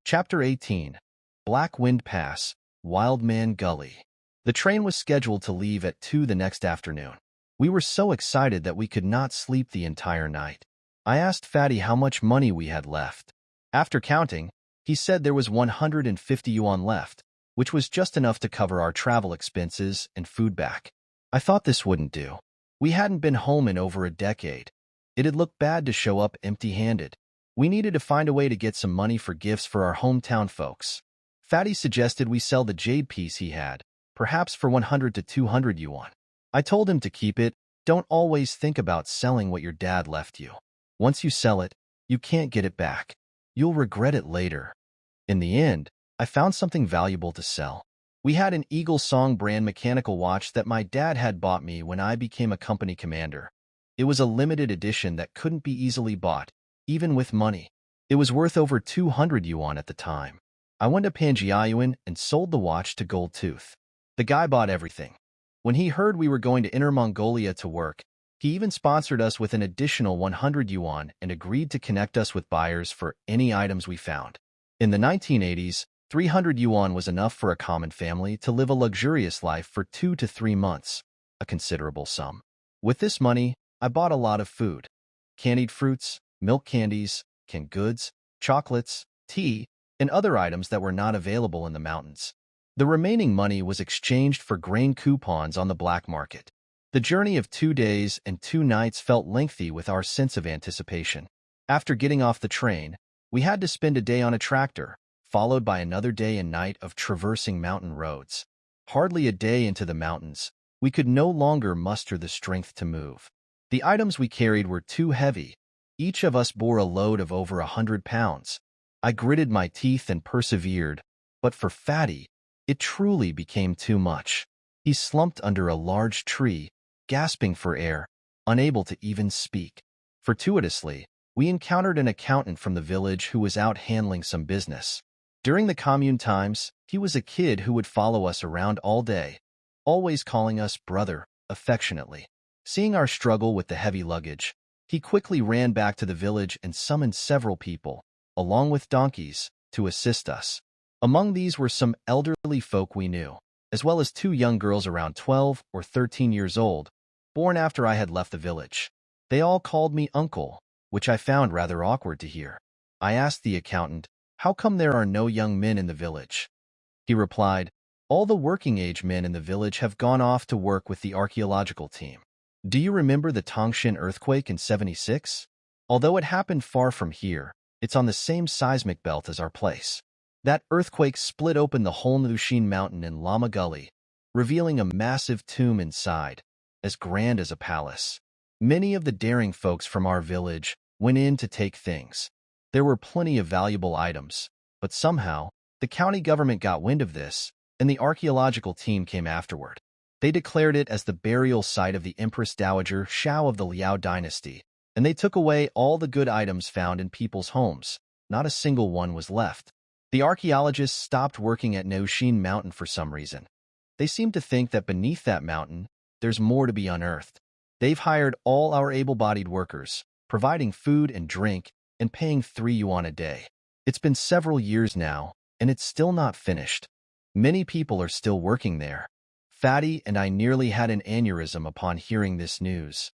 Chapter 18. Black Wind Pass, Wild Man Gully. The train was scheduled to leave at 2 the next afternoon. We were so excited that we could not sleep the entire night. I asked Fatty how much money we had left. After counting, he said there was 150 yuan left, which was just enough to cover our travel expenses and food back. I thought this wouldn't do. We hadn't been home in over a decade. It'd look bad to show up empty-handed. We needed to find a way to get some money for gifts for our hometown folks. Fatty suggested we sell the jade piece he had, perhaps for 100 to 200 yuan. I told him to keep it. Don't always think about selling what your dad left you. Once you sell it, you can't get it back. You'll regret it later. In the end, I found something valuable to sell. We had an Eagle Song brand mechanical watch that my dad had bought me when I became a company commander. It was a limited edition that couldn't be easily bought, even with money. It was worth over 200 yuan at the time. I went to Panjiayuan and sold the watch to Gold Tooth. The guy bought everything. When he heard we were going to Inner Mongolia to work, he even sponsored us with an additional 100 yuan and agreed to connect us with buyers for any items we found. In the 1980s, 300 yuan was enough for a common family to live a luxurious life for 2 to 3 months, a considerable sum. With this money, I bought a lot of food. Candied fruits, milk candies, canned goods, chocolates, tea, and other items that were not available in the mountains. The remaining money was exchanged for grain coupons on the black market. The journey of 2 days and 2 nights felt lengthy with our sense of anticipation. After getting off the train, we had to spend a day on a tractor, followed by another day and night of traversing mountain roads. Hardly a day into the mountains, we could no longer muster the strength to move. The items we carried were too heavy. Each of us bore a load of over 100 pounds. I gritted my teeth and persevered, but for Fatty, it truly became too much. He slumped under a large tree, gasping for air, unable to even speak. Fortuitously, we encountered an accountant from the village who was out handling some business. During the commune times, he was a kid who would follow us around all day, always calling us brother, affectionately. Seeing our struggle with the heavy luggage, he quickly ran back to the village and summoned several people, along with donkeys, to assist us. Among these were some elderly folk we knew, as well as 2 young girls around 12 or 13 years old, born after I had left the village. They all called me uncle, which I found rather awkward to hear. I asked the accountant, how come there are no young men in the village? He replied, all the working-age men in the village have gone off to work with the archaeological team. Do you remember the Tangshan earthquake in '76? Although it happened far from here, it's on the same seismic belt as our place. That earthquake split open the whole Nushin mountain in Lama Gully, revealing a massive tomb inside, as grand as a palace. Many of the daring folks from our village went in to take things. There were plenty of valuable items, but somehow, the county government got wind of this, and the archaeological team came afterward. They declared it as the burial site of the Empress Dowager Shao of the Liao dynasty, and they took away all the good items found in people's homes. Not a single one was left. The archaeologists stopped working at Nushin Mountain for some reason. They seemed to think that beneath that mountain, there's more to be unearthed. They've hired all our able-bodied workers, providing food and drink, and paying 3 yuan a day. It's been several years now, and it's still not finished. Many people are still working there. Fatty and I nearly had an aneurysm upon hearing this news.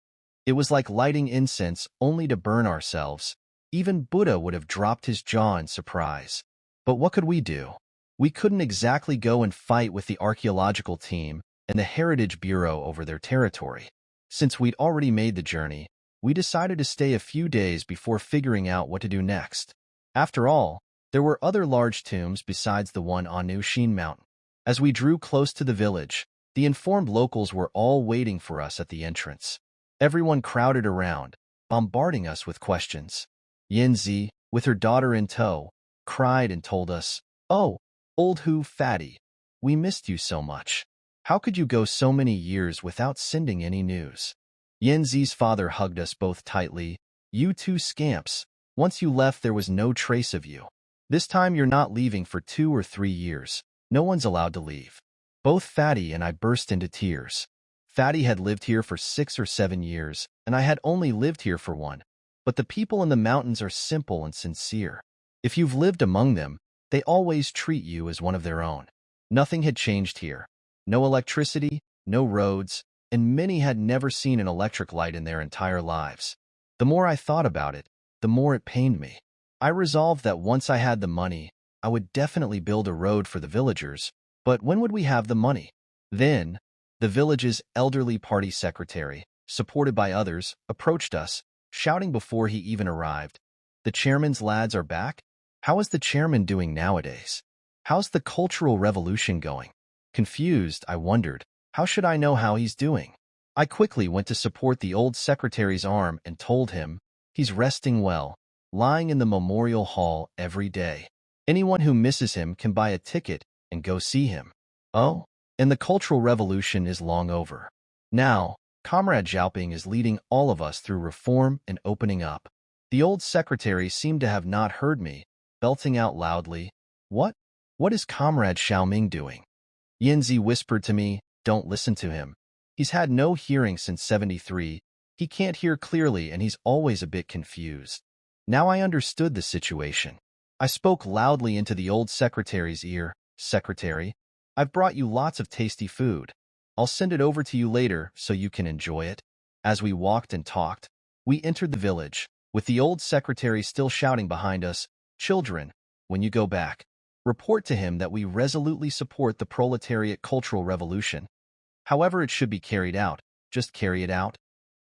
It was like lighting incense only to burn ourselves. Even Buddha would have dropped his jaw in surprise. But what could we do? We couldn't exactly go and fight with the archaeological team and the Heritage Bureau over their territory. Since we'd already made the journey, we decided to stay a few days before figuring out what to do next. After all, there were other large tombs besides the one on Nushin Mountain. As we drew close to the village, the informed locals were all waiting for us at the entrance. Everyone crowded around, bombarding us with questions. Yanzi, with her daughter in tow, cried and told us, "Oh, old Fatty, we missed you so much. How could you go so many years without sending any news?" Yanzi's father hugged us both tightly. "You 2 scamps, once you left there was no trace of you. This time you're not leaving for 2 or 3 years. No one's allowed to leave." Both Fatty and I burst into tears. Fatty had lived here for 6 or 7 years, and I had only lived here for 1. But the people in the mountains are simple and sincere. If you've lived among them, They always treat you as one of their own. Nothing had changed here. No electricity, no roads, and many had never seen an electric light in their entire lives. The more I thought about it, the more it pained me. I resolved that once I had the money, I would definitely build a road for the villagers, but when would we have the money? Then, the village's elderly party secretary, supported by others, approached us, shouting before he even arrived, "The chairman's lads are back? How is the chairman doing nowadays? How's the Cultural Revolution going?" Confused, I wondered, how should I know how he's doing? I quickly went to support the old secretary's arm and told him, "He's resting well, lying in the memorial hall every day. Anyone who misses him can buy a ticket and go see him." Oh, and the Cultural Revolution is long over. Now, Comrade Xiaoping is leading all of us through reform and opening up. The old secretary seemed to have not heard me, belting out loudly, "What? What is Comrade Xiaoming doing?" Yanzi whispered to me, "Don't listen to him. He's had no hearing since 73. He can't hear clearly and he's always a bit confused." Now I understood the situation. I spoke loudly into the old secretary's ear, "Secretary, I've brought you lots of tasty food. I'll send it over to you later so you can enjoy it." As we walked and talked, we entered the village, with the old secretary still shouting behind us, "Children, when you go back, report to him that we resolutely support the proletariat cultural revolution. However it should be carried out, just carry it out."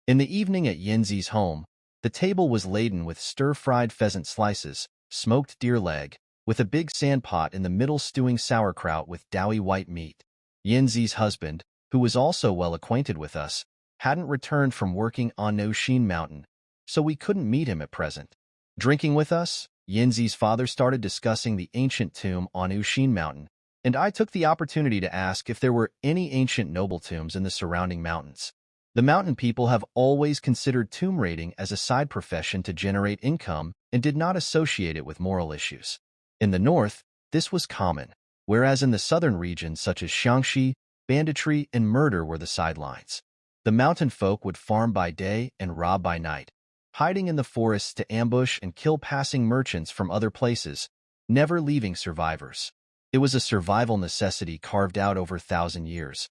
In the evening at Yanzi's home, the table was laden with stir-fried pheasant slices, smoked deer leg, with a big sand pot in the middle stewing sauerkraut with doughy white meat. Yanzi's husband, who was also well acquainted with us, hadn't returned from working on Noshin Mountain, so we couldn't meet him at present. Drinking with us, Yanzi's father started discussing the ancient tomb on Ushin Mountain, and I took the opportunity to ask if there were any ancient noble tombs in the surrounding mountains. The mountain people have always considered tomb raiding as a side profession to generate income and did not associate it with moral issues. In the north, this was common, whereas in the southern regions such as Xiangxi, banditry and murder were the sidelines. The mountain folk would farm by day and rob by night, hiding in the forests to ambush and kill passing merchants from other places, never leaving survivors. It was a survival necessity carved out over 1,000 years.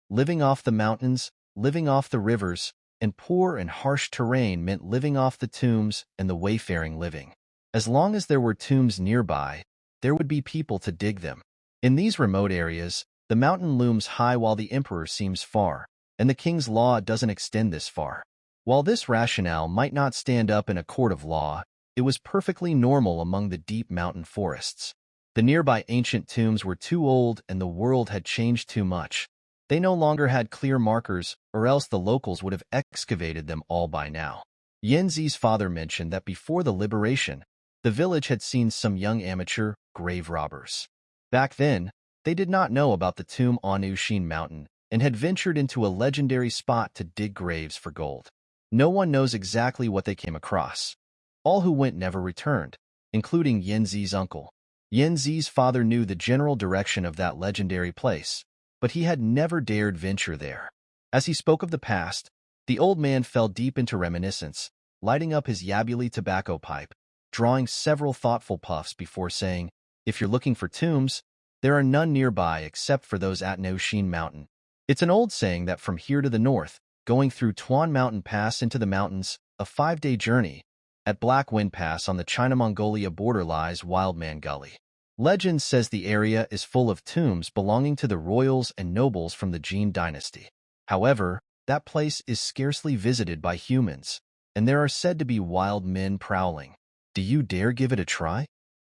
Living off the mountains, living off the rivers, and poor and harsh terrain meant living off the tombs and the wayfaring living. As long as there were tombs nearby, there would be people to dig them. In these remote areas, the mountain looms high while the emperor seems far, and the king's law doesn't extend this far. While this rationale might not stand up in a court of law, it was perfectly normal among the deep mountain forests. The nearby ancient tombs were too old and the world had changed too much. They no longer had clear markers, or else the locals would have excavated them all by now. Yanzi's father mentioned that before the liberation, the village had seen some young amateur grave robbers. Back then, they did not know about the tomb on Ushin Mountain and had ventured into a legendary spot to dig graves for gold. No one knows exactly what they came across. All who went never returned, including Yanzi's uncle. Yanzi's father knew the general direction of that legendary place, but he had never dared venture there. As he spoke of the past, the old man fell deep into reminiscence, lighting up his Yabuli tobacco pipe, drawing several thoughtful puffs before saying, "If you're looking for tombs, there are none nearby except for those at Noshin Mountain. It's an old saying that from here to the north, going through Tuan Mountain Pass into the mountains, a 5-day journey, at Black Wind Pass on the China-Mongolia border lies Wildman Gully. Legend says the area is full of tombs belonging to the royals and nobles from the Jin dynasty. However, that place is scarcely visited by humans, and there are said to be wild men prowling. Do you dare give it a try?"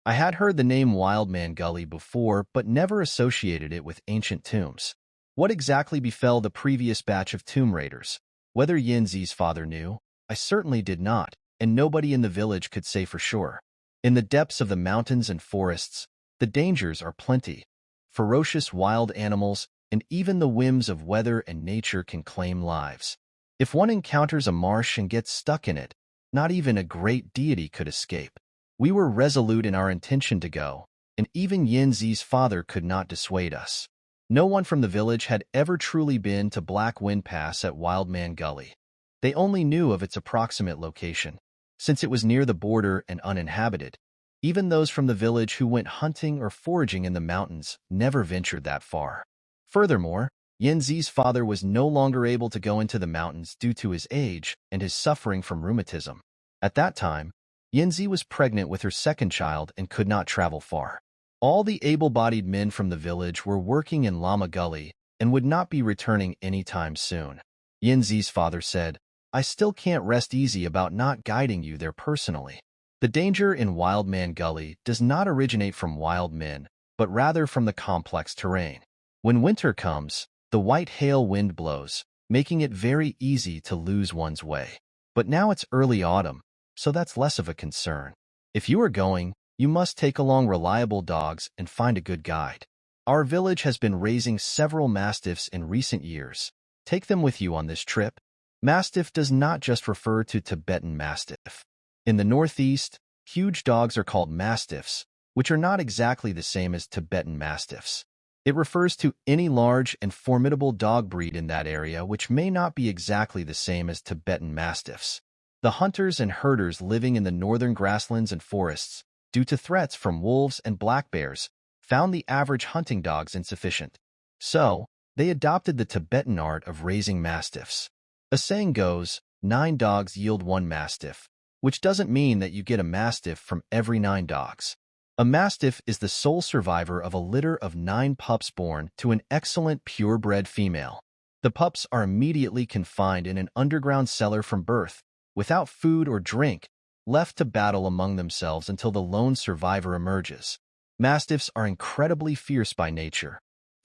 I had heard the name Wildman Gully before, but never associated it with ancient tombs. What exactly befell the previous batch of tomb raiders? Whether Yanzi's father knew, I certainly did not, and nobody in the village could say for sure. In the depths of the mountains and forests, the dangers are plenty. Ferocious wild animals and even the whims of weather and nature can claim lives. If one encounters a marsh and gets stuck in it, not even a great deity could escape. We were resolute in our intention to go, and even Yanzi's father could not dissuade us. No one from the village had ever truly been to Black Wind Pass at Wildman Gully. They only knew of its approximate location. Since it was near the border and uninhabited, Even those from the village who went hunting or foraging in the mountains never ventured that far. Furthermore, Yanzi's father was no longer able to go into the mountains due to his age and his suffering from rheumatism. At that time, Yanzi was pregnant with her second child and could not travel far. All the able-bodied men from the village were working in Lama Gully and would not be returning anytime soon. Yanzi's father said, "I still can't rest easy about not guiding you there personally." The danger in Wild Man Gully does not originate from wild men, but rather from the complex terrain. When winter comes, the white hail wind blows, making it very easy to lose one's way. But now it's early autumn, so that's less of a concern. If you are going, you must take along reliable dogs and find a good guide. Our village has been raising several mastiffs in recent years. Take them with you on this trip. Mastiff does not just refer to Tibetan Mastiff. In the Northeast, huge dogs are called mastiffs, which are not exactly the same as Tibetan Mastiffs. It refers to any large and formidable dog breed in that area which may not be exactly the same as Tibetan Mastiffs. The hunters and herders living in the northern grasslands and forests, due to threats from wolves and black bears, found the average hunting dogs insufficient. So, they adopted the Tibetan art of raising mastiffs. A saying goes, 9 dogs yield 1 mastiff, which doesn't mean that you get a mastiff from every 9 dogs. A mastiff is the sole survivor of a litter of 9 pups born to an excellent purebred female. The pups are immediately confined in an underground cellar from birth, without food or drink, left to battle among themselves until the lone survivor emerges. Mastiffs are incredibly fierce by nature.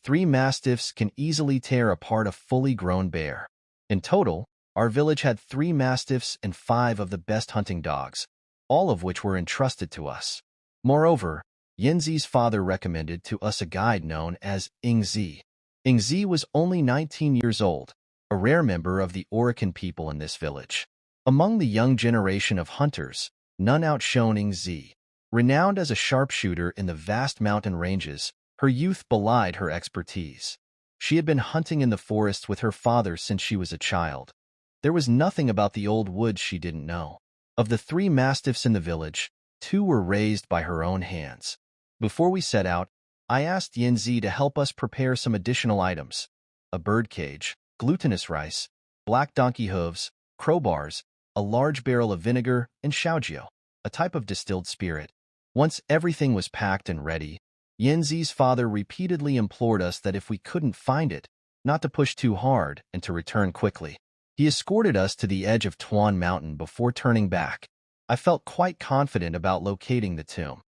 3 mastiffs can easily tear apart a fully grown bear. In total, our village had 3 mastiffs and 5 of the best hunting dogs, all of which were entrusted to us. Moreover, Yanzi's father recommended to us a guide known as Ingzi. Ingzi was only 19 years old, a rare member of the Orokan people in this village. Among the young generation of hunters, none outshone Ingzi. Renowned as a sharpshooter in the vast mountain ranges, her youth belied her expertise. She had been hunting in the forests with her father since she was a child. There was nothing about the old woods she didn't know. Of the 3 mastiffs in the village, 2 were raised by her own hands. Before we set out, I asked Yanzi to help us prepare some additional items: a birdcage, glutinous rice, black donkey hooves, crowbars, a large barrel of vinegar, and xiaojiu, a type of distilled spirit. Once everything was packed and ready, Yanzi's father repeatedly implored us that if we couldn't find it, not to push too hard and to return quickly. He escorted us to the edge of Tuan Mountain before turning back. I felt quite confident about locating the tomb.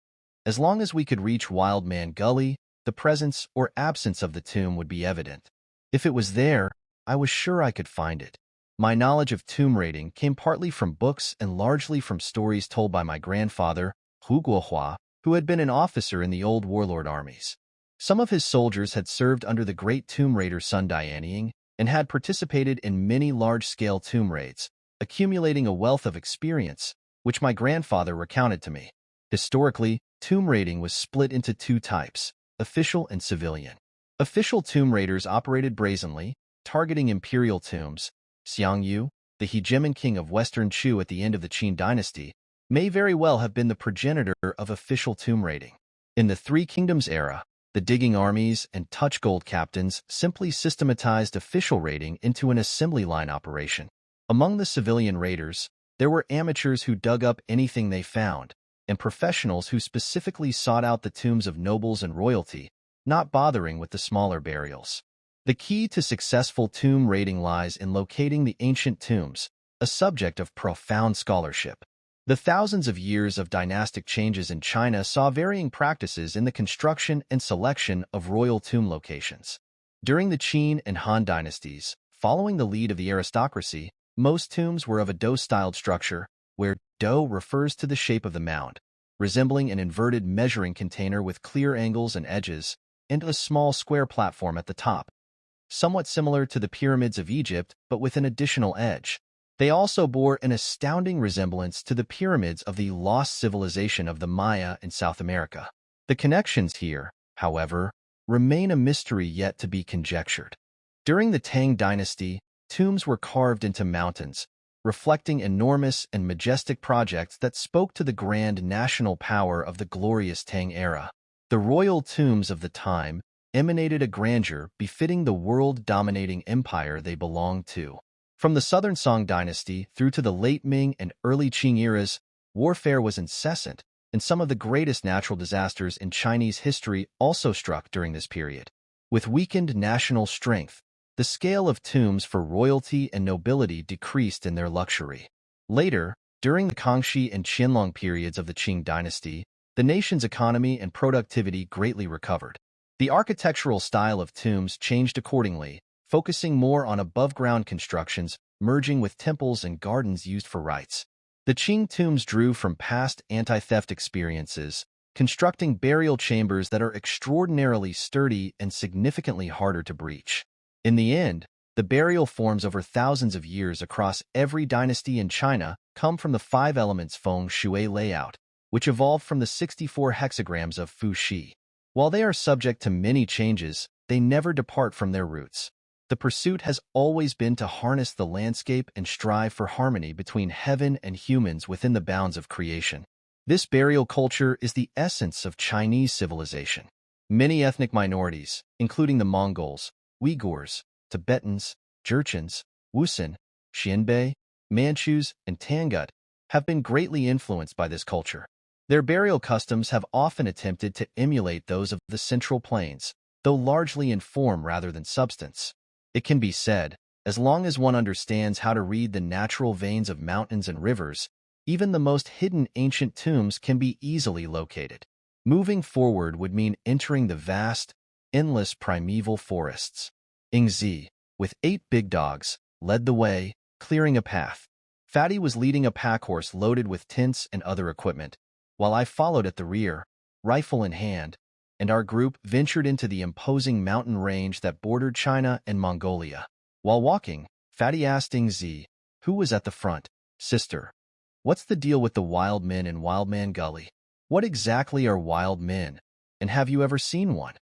As long as we could reach Wild Man Gully, the presence or absence of the tomb would be evident. If it was there, I was sure I could find it. My knowledge of tomb raiding came partly from books and largely from stories told by my grandfather, Hu Guohua, who had been an officer in the old warlord armies. Some of his soldiers had served under the great tomb raider Sun Danying and had participated in many large-scale tomb raids, accumulating a wealth of experience, which my grandfather recounted to me. Historically, tomb raiding was split into 2 types, official and civilian. Official tomb raiders operated brazenly, targeting imperial tombs. Xiangyu, the hegemon king of Western Chu at the end of the Qin dynasty, may very well have been the progenitor of official tomb raiding. In the Three Kingdoms era, the digging armies and touch gold captains simply systematized official raiding into an assembly line operation. Among the civilian raiders, there were amateurs who dug up anything they found, and professionals who specifically sought out the tombs of nobles and royalty, not bothering with the smaller burials. The key to successful tomb raiding lies in locating the ancient tombs, a subject of profound scholarship. The thousands of years of dynastic changes in China saw varying practices in the construction and selection of royal tomb locations. During the Qin and Han dynasties, following the lead of the aristocracy, most tombs were of a dome-styled structure, where dome refers to the shape of the mound, resembling an inverted measuring container with clear angles and edges, and a small square platform at the top. Somewhat similar to the pyramids of Egypt, but with an additional edge. They also bore an astounding resemblance to the pyramids of the lost civilization of the Maya in South America. The connections here, however, remain a mystery yet to be conjectured. During the Tang dynasty, tombs were carved into mountains, reflecting enormous and majestic projects that spoke to the grand national power of the glorious Tang era. The royal tombs of the time emanated a grandeur befitting the world-dominating empire they belonged to. From the southern Song dynasty through to the late Ming and early Qing eras, warfare was incessant, and some of the greatest natural disasters in Chinese history also struck during this period. With weakened national strength, the scale of tombs for royalty and nobility decreased in their luxury. Later, during the Kangxi and Qianlong periods of the Qing dynasty, the nation's economy and productivity greatly recovered. The architectural style of tombs changed accordingly, focusing more on above-ground constructions, merging with temples and gardens used for rites. The Qing tombs drew from past anti-theft experiences, constructing burial chambers that are extraordinarily sturdy and significantly harder to breach. In the end, the burial forms over thousands of years across every dynasty in China come from the 5 elements feng shui layout, which evolved from the 64 hexagrams of Fu Shi. While they are subject to many changes, they never depart from their roots. The pursuit has always been to harness the landscape and strive for harmony between heaven and humans within the bounds of creation. This burial culture is the essence of Chinese civilization. Many ethnic minorities, including the Mongols, Uyghurs, Tibetans, Jurchens, Wusun, Xianbei, Manchus, and Tangut, have been greatly influenced by this culture. Their burial customs have often attempted to emulate those of the Central Plains, though largely in form rather than substance. It can be said, as long as one understands how to read the natural veins of mountains and rivers, even the most hidden ancient tombs can be easily located. Moving forward would mean entering the vast, endless primeval forests. Yingzi, with 8 big dogs, led the way, clearing a path. Fatty was leading a packhorse loaded with tents and other equipment, while I followed at the rear, rifle in hand, and our group ventured into the imposing mountain range that bordered China and Mongolia. While walking, Fatty asked Yingzi, who was at the front, "Sister, what's the deal with the wild men in Wildman Gully? What exactly are wild men, and have you ever seen one?"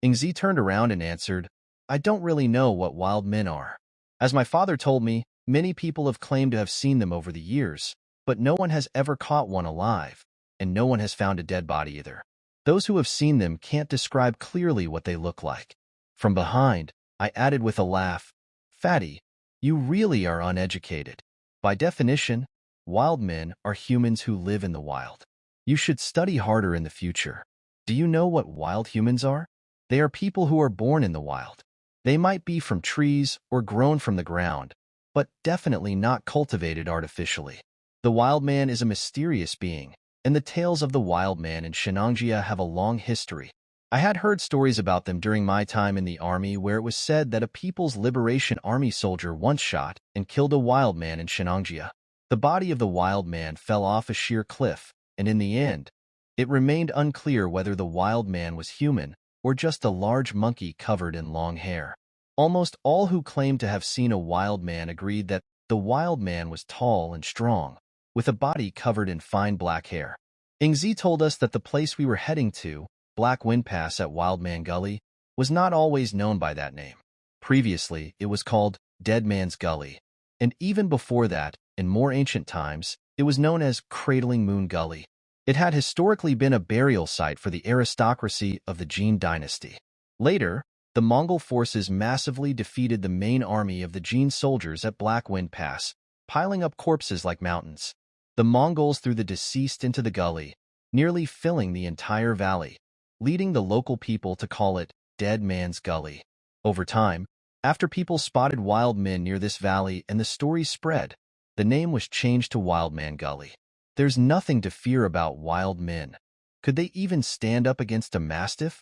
Yingzi turned around and answered, "I don't really know what wild men are. As my father told me, many people have claimed to have seen them over the years, but no one has ever caught one alive, and no one has found a dead body either. Those who have seen them can't describe clearly what they look like." From behind, I added with a laugh, "Fatty, you really are uneducated. By definition, wild men are humans who live in the wild. You should study harder in the future. Do you know what wild humans are? They are people who are born in the wild. They might be from trees or grown from the ground, but definitely not cultivated artificially. The wild man is a mysterious being, and the tales of the wild man in Shenangjia have a long history. I had heard stories about them during my time in the army, where it was said that a People's Liberation Army soldier once shot and killed a wild man in Shenangjia. The body of the wild man fell off a sheer cliff, and in the end, it remained unclear whether the wild man was human or just a large monkey covered in long hair. Almost all who claimed to have seen a wild man agreed that the wild man was tall and strong, with a body covered in fine black hair. Yingzi told us that the place we were heading to, Black Wind Pass at Wildman Gully, was not always known by that name. Previously, it was called Dead Man's Gully, and even before that, in more ancient times, it was known as Cradling Moon Gully. It had historically been a burial site for the aristocracy of the Jin dynasty. Later, the Mongol forces massively defeated the main army of the Jin soldiers at Black Wind Pass, piling up corpses like mountains. The Mongols threw the deceased into the gully, nearly filling the entire valley, leading the local people to call it Dead Man's Gully. Over time, after people spotted wild men near this valley and the story spread, the name was changed to Wildman Gully. There's nothing to fear about wild men. Could they even stand up against a mastiff?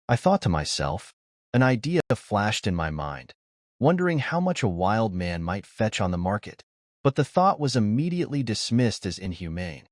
I thought to myself. An idea flashed in my mind, wondering how much a wild man might fetch on the market. But the thought was immediately dismissed as inhumane.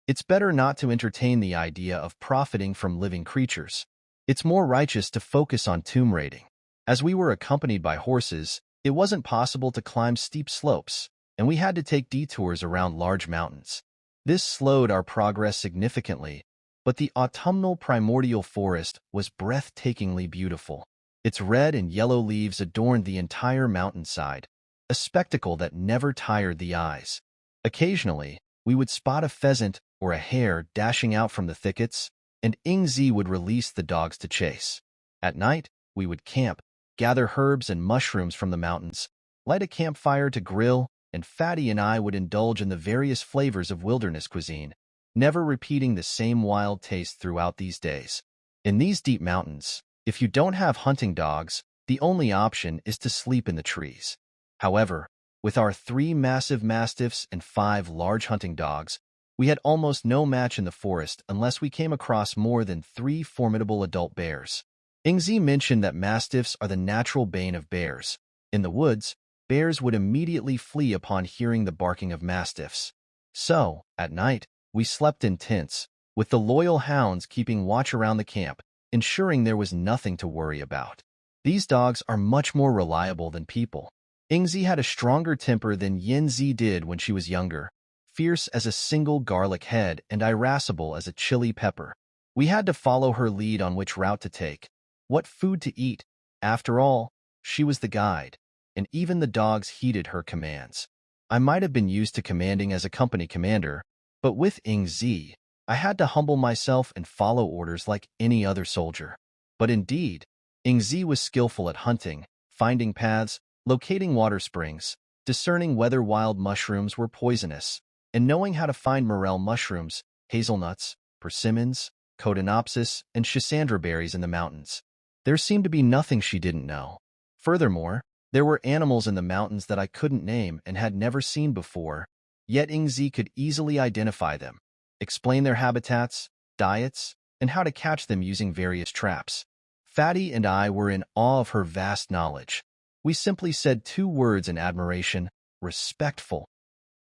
It's better not to entertain the idea of profiting from living creatures. It's more righteous to focus on tomb raiding. As we were accompanied by horses, it wasn't possible to climb steep slopes, and we had to take detours around large mountains. This slowed our progress significantly, but the autumnal primordial forest was breathtakingly beautiful. Its red and yellow leaves adorned the entire mountainside, a spectacle that never tired the eyes. Occasionally, we would spot a pheasant or a hare dashing out from the thickets, and Ingzi would release the dogs to chase. At night, we would camp, gather herbs and mushrooms from the mountains, light a campfire to grill, and Fatty and I would indulge in the various flavors of wilderness cuisine, never repeating the same wild taste throughout these days. In these deep mountains, if you don't have hunting dogs, the only option is to sleep in the trees. However, with our 3 massive mastiffs and 5 large hunting dogs, we had almost no match in the forest unless we came across more than 3 formidable adult bears. Ingzi mentioned that mastiffs are the natural bane of bears. In the woods, bears would immediately flee upon hearing the barking of mastiffs. So, at night, we slept in tents, with the loyal hounds keeping watch around the camp, ensuring there was nothing to worry about. These dogs are much more reliable than people. Ingzi had a stronger temper than Yanzi did when she was younger, fierce as a single garlic head and irascible as a chili pepper. We had to follow her lead on which route to take, what food to eat. After all, she was the guide, and even the dogs heeded her commands. I might have been used to commanding as a company commander, but with Ingzi, I had to humble myself and follow orders like any other soldier. But indeed, Ingzi was skillful at hunting, finding paths, locating water springs, discerning whether wild mushrooms were poisonous, and knowing how to find morel mushrooms, hazelnuts, persimmons, Codonopsis, and Schisandra berries in the mountains. There seemed to be nothing she didn't know. Furthermore, there were animals in the mountains that I couldn't name and had never seen before, yet Ingzi could easily identify them, explain their habitats, diets, and how to catch them using various traps. Fatty and I were in awe of her vast knowledge. We simply said 2 words in admiration: respectful.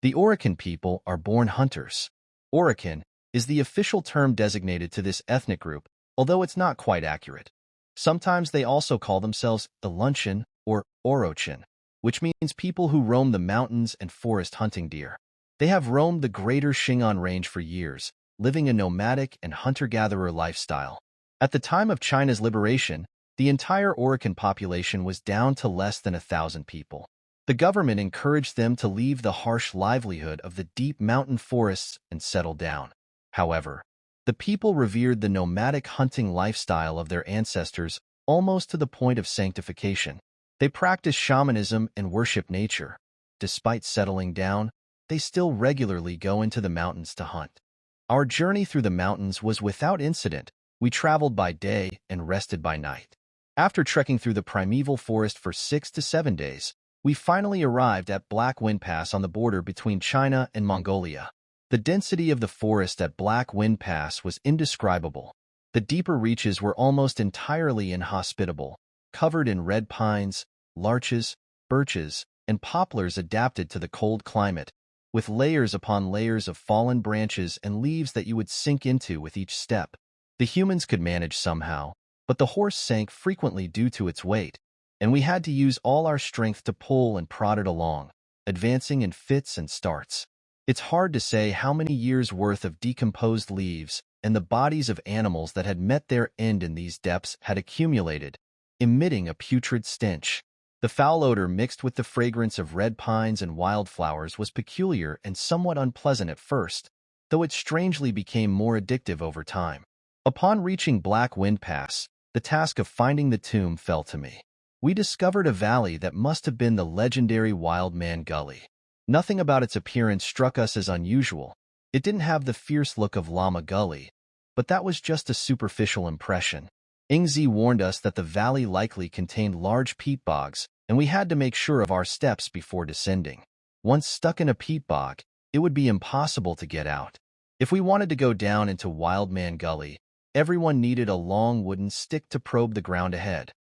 The Orokan people are born hunters. Orokan is the official term designated to this ethnic group, although it's not quite accurate. Sometimes they also call themselves Ilunchan or Orochan, which means people who roam the mountains and forest hunting deer. They have roamed the greater Shingon Range for years, living a nomadic and hunter-gatherer lifestyle. At the time of China's liberation, the entire Orokan population was down to less than 1,000 people. The government encouraged them to leave the harsh livelihood of the deep mountain forests and settle down. However, the people revered the nomadic hunting lifestyle of their ancestors almost to the point of sanctification. They practiced shamanism and worship nature. Despite settling down, they still regularly go into the mountains to hunt. Our journey through the mountains was without incident. We traveled by day and rested by night. After trekking through the primeval forest for 6 to 7 days, we finally arrived at Black Wind Pass on the border between China and Mongolia. The density of the forest at Black Wind Pass was indescribable. The deeper reaches were almost entirely inhospitable, covered in red pines, larches, birches, and poplars adapted to the cold climate, with layers upon layers of fallen branches and leaves that you would sink into with each step. The humans could manage somehow, but the horse sank frequently due to its weight, and we had to use all our strength to pull and prod it along, advancing in fits and starts. It's hard to say how many years' worth of decomposed leaves and the bodies of animals that had met their end in these depths had accumulated, emitting a putrid stench. The foul odor mixed with the fragrance of red pines and wildflowers was peculiar and somewhat unpleasant at first, though it strangely became more addictive over time. Upon reaching Black Wind Pass, the task of finding the tomb fell to me. We discovered a valley that must have been the legendary Wild Man Gully. Nothing about its appearance struck us as unusual. It didn't have the fierce look of Lama Gully, but that was just a superficial impression. Ingzi warned us that the valley likely contained large peat bogs, and we had to make sure of our steps before descending. Once stuck in a peat bog, it would be impossible to get out. If we wanted to go down into Wild Man Gully, everyone needed a long wooden stick to probe the ground ahead.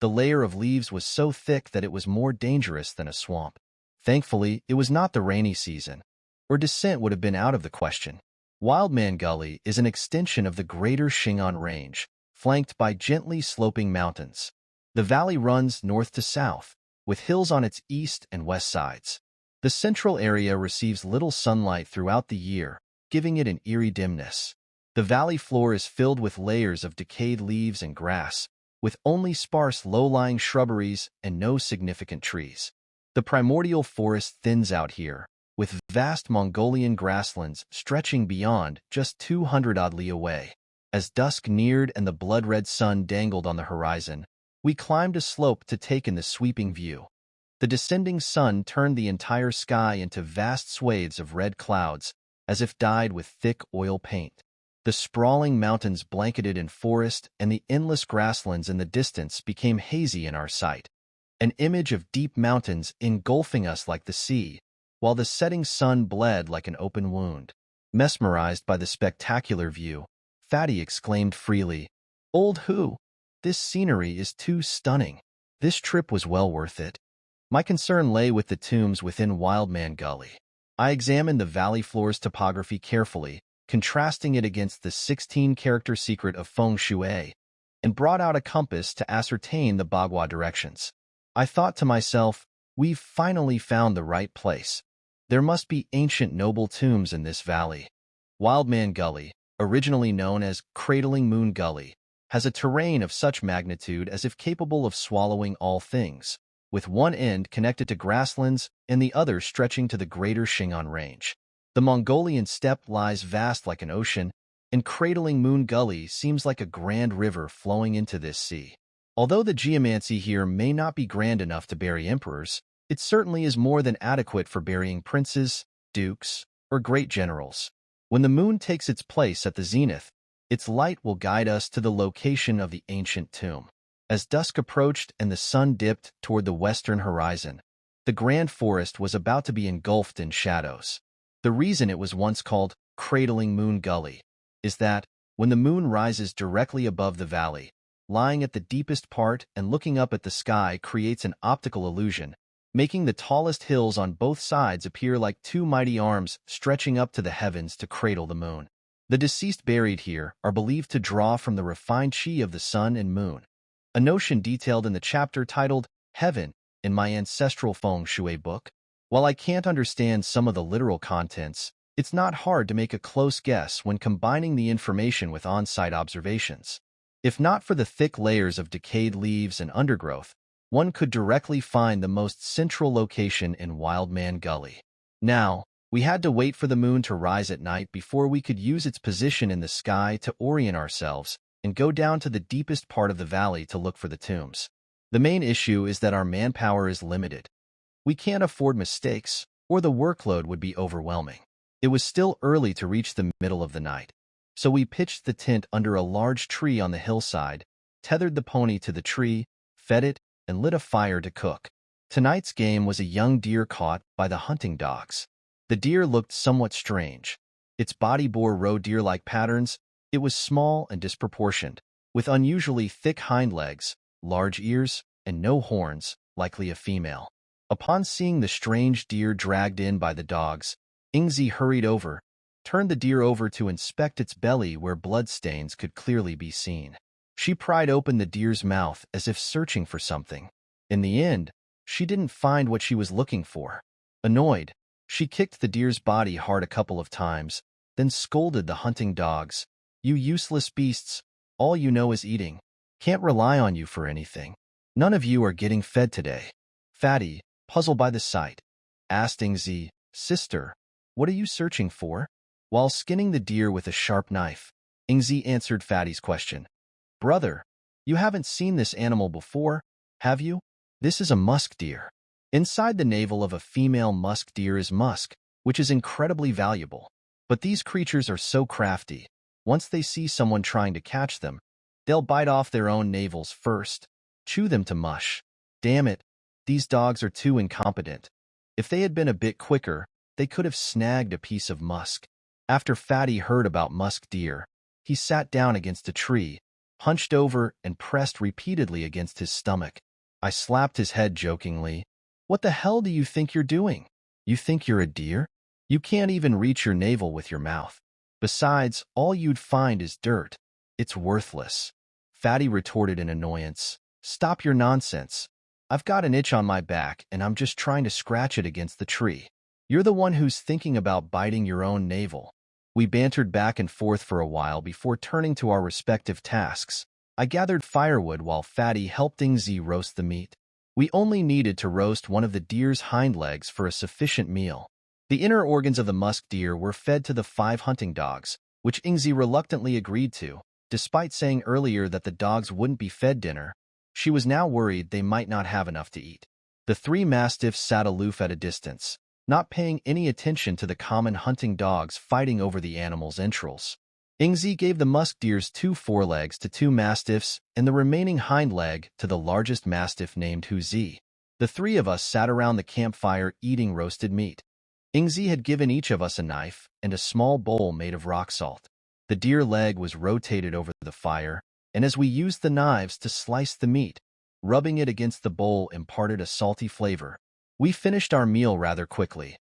The layer of leaves was so thick that it was more dangerous than a swamp. Thankfully, it was not the rainy season, or descent would have been out of the question. Wild Man Gully is an extension of the greater Shingon Range, flanked by gently sloping mountains. The valley runs north to south, with hills on its east and west sides. The central area receives little sunlight throughout the year, giving it an eerie dimness. The valley floor is filled with layers of decayed leaves and grass, with only sparse low-lying shrubberies and no significant trees. The primordial forest thins out here, with vast Mongolian grasslands stretching beyond just 200-odd li away. As dusk neared and the blood-red sun dangled on the horizon, we climbed a slope to take in the sweeping view. The descending sun turned the entire sky into vast swathes of red clouds, as if dyed with thick oil paint. The sprawling mountains blanketed in forest and the endless grasslands in the distance became hazy in our sight, an image of deep mountains engulfing us like the sea, while the setting sun bled like an open wound. Mesmerized by the spectacular view, Fatty exclaimed freely, "Old who? This scenery is too stunning. This trip was well worth it." My concern lay with the tombs within Wildman Gully. I examined the valley floor's topography carefully, contrasting it against the 16-character secret of feng shui, and brought out a compass to ascertain the bagua directions. I thought to myself, we've finally found the right place. There must be ancient noble tombs in this valley. Wildman Gully, originally known as Cradling Moon Gully, has a terrain of such magnitude as if capable of swallowing all things, with one end connected to grasslands and the other stretching to the greater Shingon Range. The Mongolian steppe lies vast like an ocean, and Cradling Moon Gully seems like a grand river flowing into this sea. Although the geomancy here may not be grand enough to bury emperors, it certainly is more than adequate for burying princes, dukes, or great generals. When the moon takes its place at the zenith, its light will guide us to the location of the ancient tomb. As dusk approached and the sun dipped toward the western horizon, the grand forest was about to be engulfed in shadows. The reason it was once called Cradling Moon Gully is that, when the moon rises directly above the valley, lying at the deepest part and looking up at the sky creates an optical illusion, making the tallest hills on both sides appear like two mighty arms stretching up to the heavens to cradle the moon. The deceased buried here are believed to draw from the refined chi of the sun and moon, a notion detailed in the chapter titled Heaven in my ancestral feng shui book. While I can't understand some of the literal contents, it's not hard to make a close guess when combining the information with on-site observations. If not for the thick layers of decayed leaves and undergrowth, one could directly find the most central location in Wildman Gully. Now, we had to wait for the moon to rise at night before we could use its position in the sky to orient ourselves and go down to the deepest part of the valley to look for the tombs. The main issue is that our manpower is limited. We can't afford mistakes, or the workload would be overwhelming. It was still early to reach the middle of the night, so we pitched the tent under a large tree on the hillside, tethered the pony to the tree, fed it, and lit a fire to cook. Tonight's game was a young deer caught by the hunting dogs. The deer looked somewhat strange. Its body bore roe deer-like patterns. It was small and disproportioned, with unusually thick hind legs, large ears, and no horns, likely a female. Upon seeing the strange deer dragged in by the dogs, Ingzi hurried over, turned the deer over to inspect its belly where bloodstains could clearly be seen. She pried open the deer's mouth as if searching for something. In the end, she didn't find what she was looking for. Annoyed, she kicked the deer's body hard a couple of times, then scolded the hunting dogs. "You useless beasts, all you know is eating. Can't rely on you for anything. None of you are getting fed today." Fatty, puzzled by the sight, asked Ingzi, "Sister, what are you searching for?" While skinning the deer with a sharp knife, Ingzi answered Fatty's question. "Brother, you haven't seen this animal before, have you? This is a musk deer. Inside the navel of a female musk deer is musk, which is incredibly valuable. But these creatures are so crafty. Once they see someone trying to catch them, they'll bite off their own navels first, chew them to mush. Damn it, these dogs are too incompetent. If they had been a bit quicker, they could have snagged a piece of musk." After Fatty heard about musk deer, he sat down against a tree, hunched over, and pressed repeatedly against his stomach. I slapped his head jokingly. "What the hell do you think you're doing? You think you're a deer? You can't even reach your navel with your mouth. Besides, all you'd find is dirt. It's worthless." Fatty retorted in annoyance. "Stop your nonsense. I've got an itch on my back, and I'm just trying to scratch it against the tree. You're the one who's thinking about biting your own navel." We bantered back and forth for a while before turning to our respective tasks. I gathered firewood while Fatty helped Ingzi roast the meat. We only needed to roast one of the deer's hind legs for a sufficient meal. The inner organs of the musk deer were fed to the 5 hunting dogs, which Ingzi reluctantly agreed to, despite saying earlier that the dogs wouldn't be fed dinner. She was now worried they might not have enough to eat. The 3 mastiffs sat aloof at a distance, not paying any attention to the common hunting dogs fighting over the animal's entrails. Ingzi gave the musk deer's 2 forelegs to 2 mastiffs and the remaining hind leg to the largest mastiff named Huzi. The 3 of us sat around the campfire eating roasted meat. Ingzi had given each of us a knife and a small bowl made of rock salt. The deer leg was rotated over the fire, and as we used the knives to slice the meat, rubbing it against the bowl imparted a salty flavor. We finished our meal rather quickly.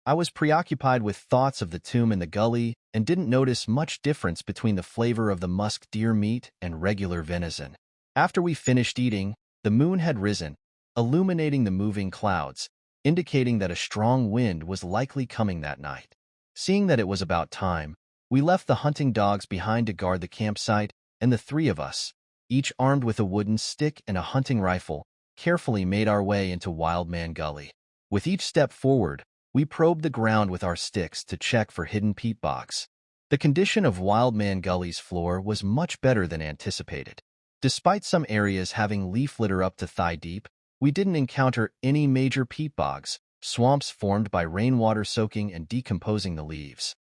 I was preoccupied with thoughts of the tomb in the gully and didn't notice much difference between the flavor of the musk deer meat and regular venison. After we finished eating, the moon had risen, illuminating the moving clouds, indicating that a strong wind was likely coming that night. Seeing that it was about time, we left the hunting dogs behind to guard the campsite, and the 3 of us, each armed with a wooden stick and a hunting rifle, carefully made our way into Wild Man Gully. With each step forward, we probed the ground with our sticks to check for hidden peat bogs. The condition of Wild Man Gully's floor was much better than anticipated. Despite some areas having leaf litter up to thigh-deep, we didn't encounter any major peat bogs, swamps formed by rainwater soaking and decomposing the leaves.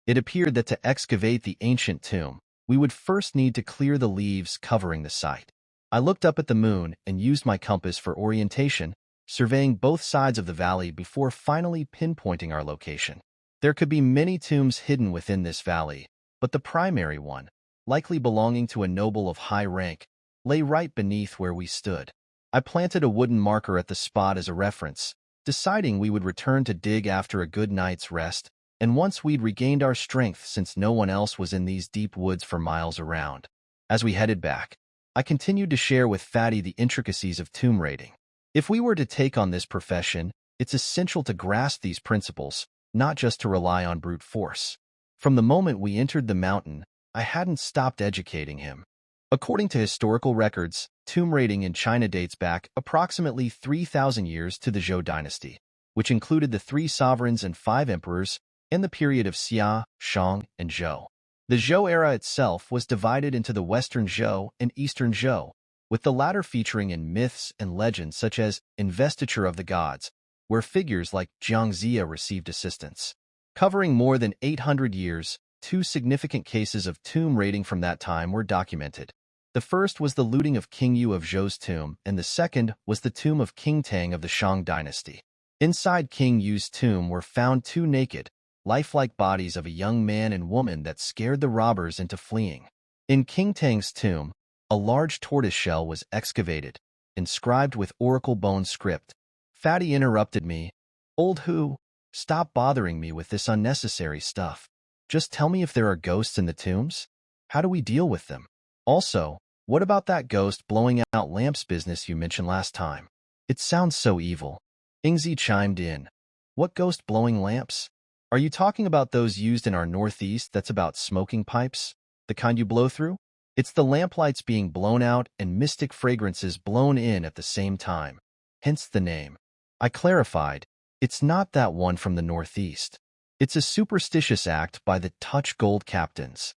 It appeared that to excavate the ancient tomb, we would first need to clear the leaves covering the site. I looked up at the moon and used my compass for orientation, surveying both sides of the valley before finally pinpointing our location. There could be many tombs hidden within this valley, but the primary one, likely belonging to a noble of high rank, lay right beneath where we stood. I planted a wooden marker at the spot as a reference, deciding we would return to dig after a good night's rest, and once we'd regained our strength since no one else was in these deep woods for miles around. As we headed back, I continued to share with Fatty the intricacies of tomb raiding. If we were to take on this profession, it's essential to grasp these principles, not just to rely on brute force. From the moment we entered the mountain, I hadn't stopped educating him. According to historical records, tomb raiding in China dates back approximately 3,000 years to the Zhou dynasty, which included the 3 sovereigns and 5 emperors, and the period of Xia, Shang, and Zhou. The Zhou era itself was divided into the Western Zhou and Eastern Zhou, with the latter featuring in myths and legends such as Investiture of the Gods, where figures like Jiangxia received assistance. Covering more than 800 years, 2 significant cases of tomb raiding from that time were documented. The first was the looting of King Yu of Zhou's tomb, and the second was the tomb of King Tang of the Shang dynasty. Inside King Yu's tomb were found 2 naked, lifelike bodies of a young man and woman that scared the robbers into fleeing. In King Tang's tomb, a large tortoise shell was excavated, inscribed with oracle bone script. Fatty interrupted me. "Old Hu, stop bothering me with this unnecessary stuff. Just tell me if there are ghosts in the tombs. How do we deal with them? Also, what about that ghost blowing out lamps business you mentioned last time? It sounds so evil." Ingzi chimed in. "What ghost blowing lamps? Are you talking about those used in our northeast that's about smoking pipes? The kind you blow through? It's the lamplights being blown out and mystic fragrances blown in at the same time. Hence the name." I clarified, "It's not that one from the northeast. It's a superstitious act by the touch gold captains.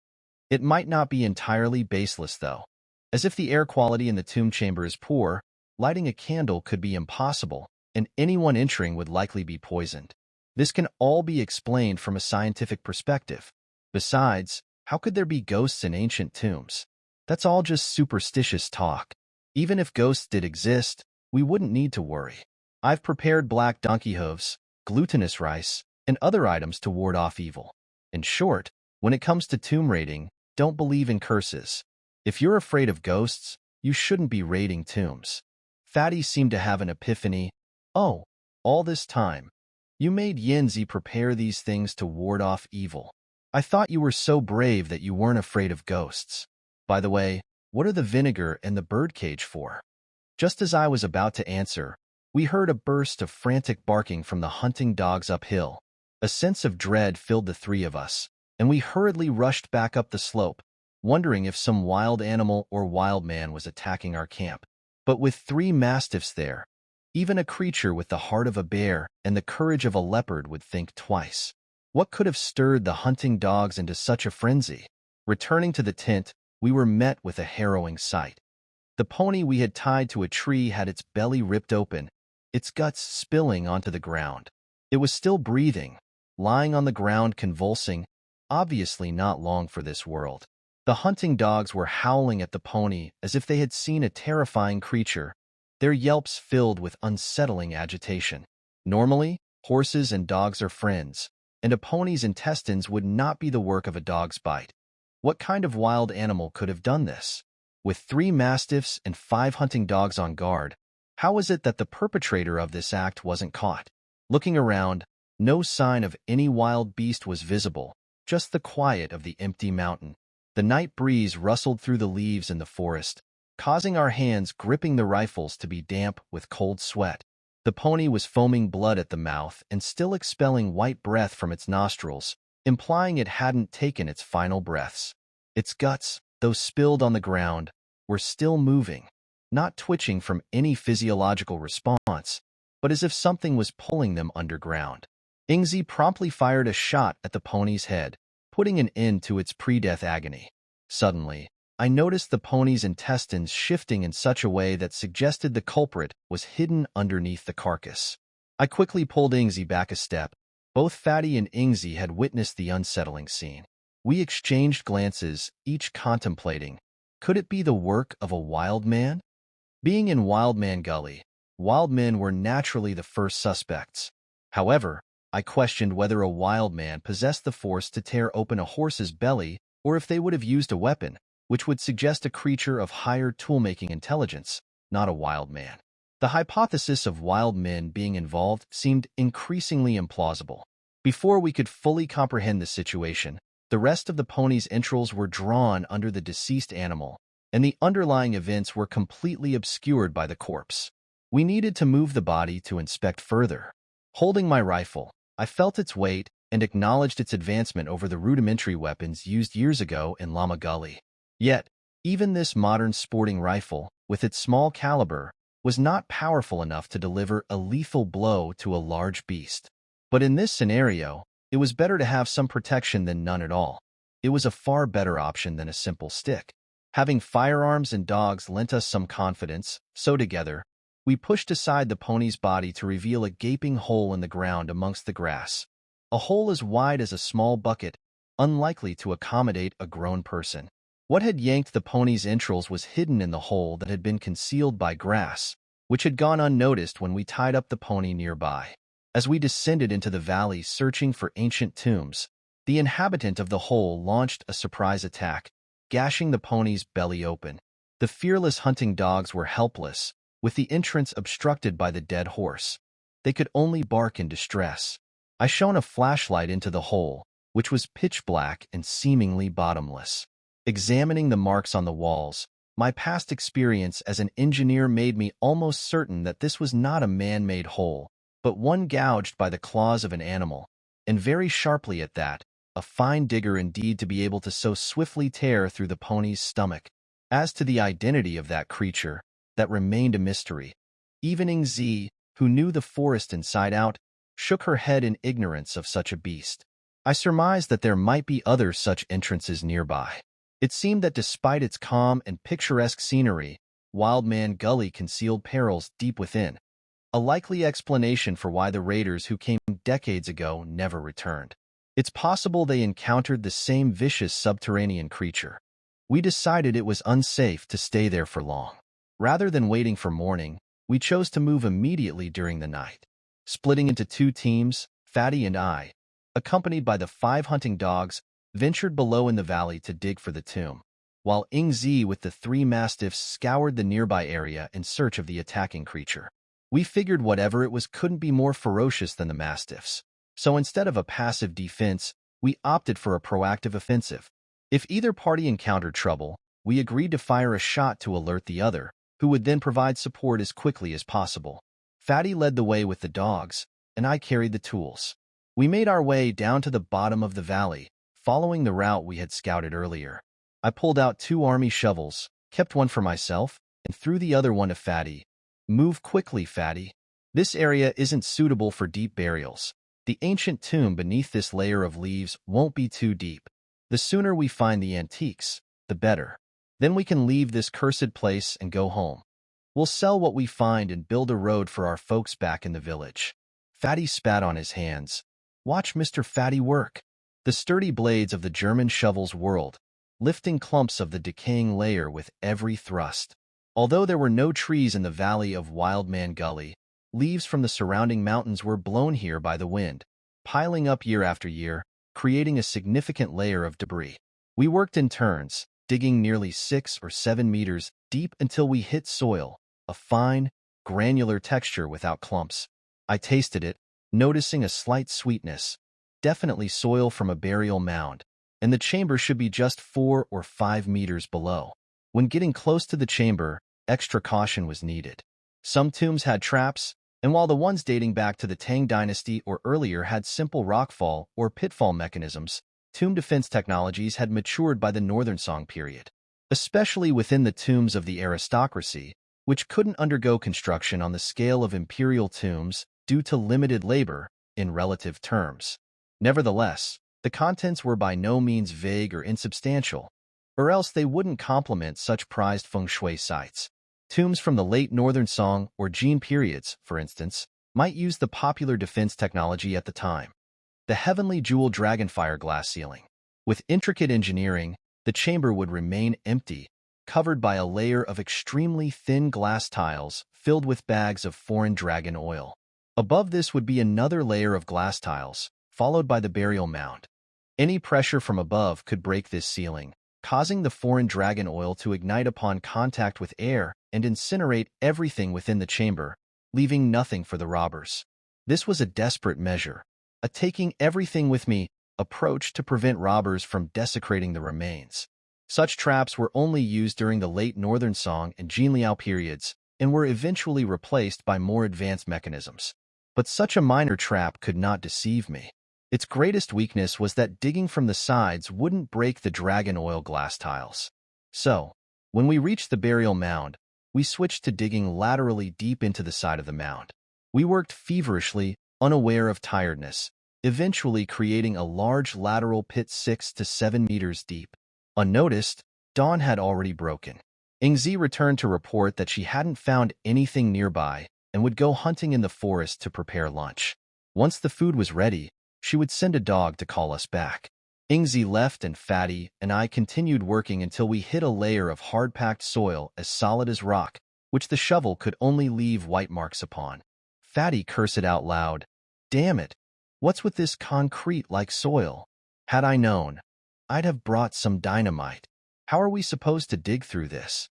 It might not be entirely baseless, though. As if the air quality in the tomb chamber is poor, lighting a candle could be impossible, and anyone entering would likely be poisoned. This can all be explained from a scientific perspective. Besides, how could there be ghosts in ancient tombs? That's all just superstitious talk. Even if ghosts did exist, we wouldn't need to worry. I've prepared black donkey hooves, glutinous rice, and other items to ward off evil. In short, when it comes to tomb raiding, don't believe in curses. If you're afraid of ghosts, you shouldn't be raiding tombs." Fatty seemed to have an epiphany. "Oh, all this time, you made Yanzi prepare these things to ward off evil. I thought you were so brave that you weren't afraid of ghosts. By the way, what are the vinegar and the birdcage for?" Just as I was about to answer, we heard a burst of frantic barking from the hunting dogs uphill. A sense of dread filled the 3 of us, and we hurriedly rushed back up the slope, wondering if some wild animal or wild man was attacking our camp. But with 3 mastiffs there, Even a creature with the heart of a bear and the courage of a leopard would think twice. What could have stirred the hunting dogs into such a frenzy? Returning to the tent, we were met with a harrowing sight. The pony we had tied to a tree had its belly ripped open, its guts spilling onto the ground. It was still breathing, lying on the ground convulsing, obviously not long for this world. The hunting dogs were howling at the pony as if they had seen a terrifying creature, their yelps filled with unsettling agitation. Normally, horses and dogs are friends, and a pony's intestines would not be the work of a dog's bite. What kind of wild animal could have done this? With 3 mastiffs and 5 hunting dogs on guard, how was it that the perpetrator of this act wasn't caught? Looking around, no sign of any wild beast was visible, just the quiet of the empty mountain. The night breeze rustled through the leaves in the forest, causing our hands gripping the rifles to be damp with cold sweat. The pony was foaming blood at the mouth and still expelling white breath from its nostrils, implying it hadn't taken its final breaths. Its guts, though spilled on the ground, were still moving, not twitching from any physiological response, but as if something was pulling them underground. Ingzi promptly fired a shot at the pony's head, putting an end to its pre-death agony. Suddenly, I noticed the pony's intestines shifting in such a way that suggested the culprit was hidden underneath the carcass. I quickly pulled Ingzi back a step. Both Fatty and Ingzi had witnessed the unsettling scene. We exchanged glances, each contemplating, could it be the work of a wild man? Being in Wild Man Gully, wild men were naturally the first suspects. However, I questioned whether a wild man possessed the force to tear open a horse's belly or if they would have used a weapon, which would suggest a creature of higher tool-making intelligence, not a wild man. The hypothesis of wild men being involved seemed increasingly implausible. Before we could fully comprehend the situation, the rest of the pony's entrails were drawn under the deceased animal, and the underlying events were completely obscured by the corpse. We needed to move the body to inspect further. Holding my rifle, I felt its weight and acknowledged its advancement over the rudimentary weapons used years ago in Lama Gully. Yet, even this modern sporting rifle, with its small caliber, was not powerful enough to deliver a lethal blow to a large beast. But in this scenario, it was better to have some protection than none at all. It was a far better option than a simple stick. Having firearms and dogs lent us some confidence, so together, we pushed aside the pony's body to reveal a gaping hole in the ground amongst the grass. A hole as wide as a small bucket, unlikely to accommodate a grown person. What had yanked the pony's entrails was hidden in the hole that had been concealed by grass, which had gone unnoticed when we tied up the pony nearby. As we descended into the valley searching for ancient tombs, the inhabitant of the hole launched a surprise attack, gashing the pony's belly open. The fearless hunting dogs were helpless, with the entrance obstructed by the dead horse. They could only bark in distress. I shone a flashlight into the hole, which was pitch black and seemingly bottomless. Examining the marks on the walls, my past experience as an engineer made me almost certain that this was not a man-made hole, but one gouged by the claws of an animal, and very sharply at that, a fine digger indeed to be able to so swiftly tear through the pony's stomach. As to the identity of that creature, that remained a mystery. Even Ingzi, who knew the forest inside out, shook her head in ignorance of such a beast. I surmised that there might be other such entrances nearby. It seemed that despite its calm and picturesque scenery, Wild Man Gully concealed perils deep within, a likely explanation for why the raiders who came decades ago never returned. It's possible they encountered the same vicious subterranean creature. We decided it was unsafe to stay there for long. Rather than waiting for morning, we chose to move immediately during the night. Splitting into 2 teams, Fatty and I, accompanied by the 5 hunting dogs, ventured below in the valley to dig for the tomb, while Ingzi with the 3 mastiffs scoured the nearby area in search of the attacking creature. We figured whatever it was couldn't be more ferocious than the mastiffs, so instead of a passive defense, we opted for a proactive offensive. If either party encountered trouble, we agreed to fire a shot to alert the other, who would then provide support as quickly as possible. Fatty led the way with the dogs, and I carried the tools. We made our way down to the bottom of the valley, following the route we had scouted earlier. I pulled out 2 army shovels, kept one for myself, and threw the other one to Fatty. "Move quickly, Fatty," This area isn't suitable for deep burials. The ancient tomb beneath this layer of leaves won't be too deep. The sooner we find the antiques, the better. Then we can leave this cursed place and go home. We'll sell what we find and build a road for our folks back in the village. Fatty spat on his hands. Watch Mr. Fatty work. The sturdy blades of the German shovels whirled, lifting clumps of the decaying layer with every thrust. Although there were no trees in the valley of Wildman Gully, leaves from the surrounding mountains were blown here by the wind, piling up year after year, creating a significant layer of debris. We worked in turns, digging nearly 6 or 7 meters deep until we hit soil, a fine, granular texture without clumps. I tasted it, noticing a slight sweetness, definitely soil from a burial mound, and the chamber should be just 4 or 5 meters below. When getting close to the chamber, extra caution was needed. Some tombs had traps, and while the ones dating back to the Tang Dynasty or earlier had simple rockfall or pitfall mechanisms, tomb defense technologies had matured by the Northern Song period, especially within the tombs of the aristocracy, which couldn't undergo construction on the scale of imperial tombs due to limited labor in relative terms. Nevertheless, the contents were by no means vague or insubstantial, or else they wouldn't complement such prized feng shui sites. Tombs from the late Northern Song or Jin periods, for instance, might use the popular defense technology at the time. The heavenly jewel dragonfire glass ceiling. With intricate engineering, the chamber would remain empty, covered by a layer of extremely thin glass tiles filled with bags of foreign dragon oil. Above this would be another layer of glass tiles, followed by the burial mound. Any pressure from above could break this ceiling, causing the foreign dragon oil to ignite upon contact with air and incinerate everything within the chamber, leaving nothing for the robbers. This was a desperate measure, a taking everything with me approach to prevent robbers from desecrating the remains. Such traps were only used during the late Northern Song and Jinliao periods and were eventually replaced by more advanced mechanisms. But such a minor trap could not deceive me. Its greatest weakness was that digging from the sides wouldn't break the dragon oil glass tiles. So, when we reached the burial mound, we switched to digging laterally deep into the side of the mound. We worked feverishly, unaware of tiredness, eventually creating a large lateral pit 6 to 7 meters deep. Unnoticed, dawn had already broken. Ingzi returned to report that she hadn't found anything nearby and would go hunting in the forest to prepare lunch. Once the food was ready, she would send a dog to call us back. Ingzi left and Fatty and I continued working until we hit a layer of hard-packed soil as solid as rock, which the shovel could only leave white marks upon. Fatty cursed out loud. Damn it! What's with this concrete-like soil? Had I known, I'd have brought some dynamite. How are we supposed to dig through this?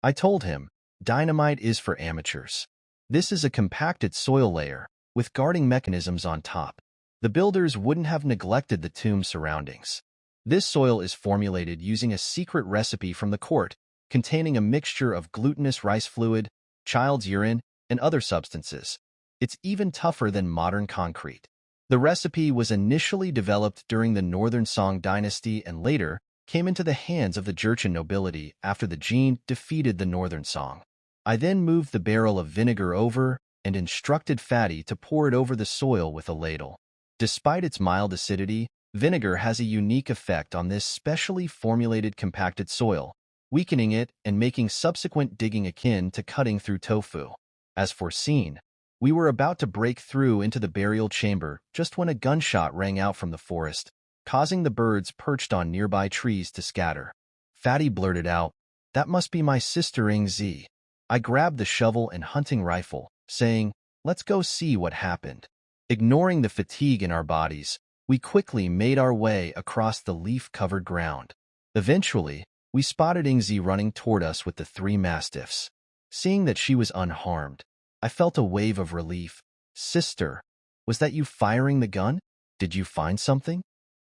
I told him, dynamite is for amateurs. This is a compacted soil layer, with guarding mechanisms on top. The builders wouldn't have neglected the tomb surroundings. This soil is formulated using a secret recipe from the court, containing a mixture of glutinous rice fluid, child's urine, and other substances. It's even tougher than modern concrete. The recipe was initially developed during the Northern Song dynasty and later came into the hands of the Jurchen nobility after the Jin defeated the Northern Song. I then moved the barrel of vinegar over and instructed Fatty to pour it over the soil with a ladle. Despite its mild acidity, vinegar has a unique effect on this specially formulated compacted soil, weakening it and making subsequent digging akin to cutting through tofu. As foreseen, we were about to break through into the burial chamber just when a gunshot rang out from the forest, causing the birds perched on nearby trees to scatter. Fatty blurted out, "That must be my sister Ingzi." I grabbed the shovel and hunting rifle, saying, "Let's go see what happened." Ignoring the fatigue in our bodies, we quickly made our way across the leaf-covered ground. Eventually, we spotted Ingzi running toward us with the 3 mastiffs. Seeing that she was unharmed, I felt a wave of relief. "Sister, was that you firing the gun? Did you find something?"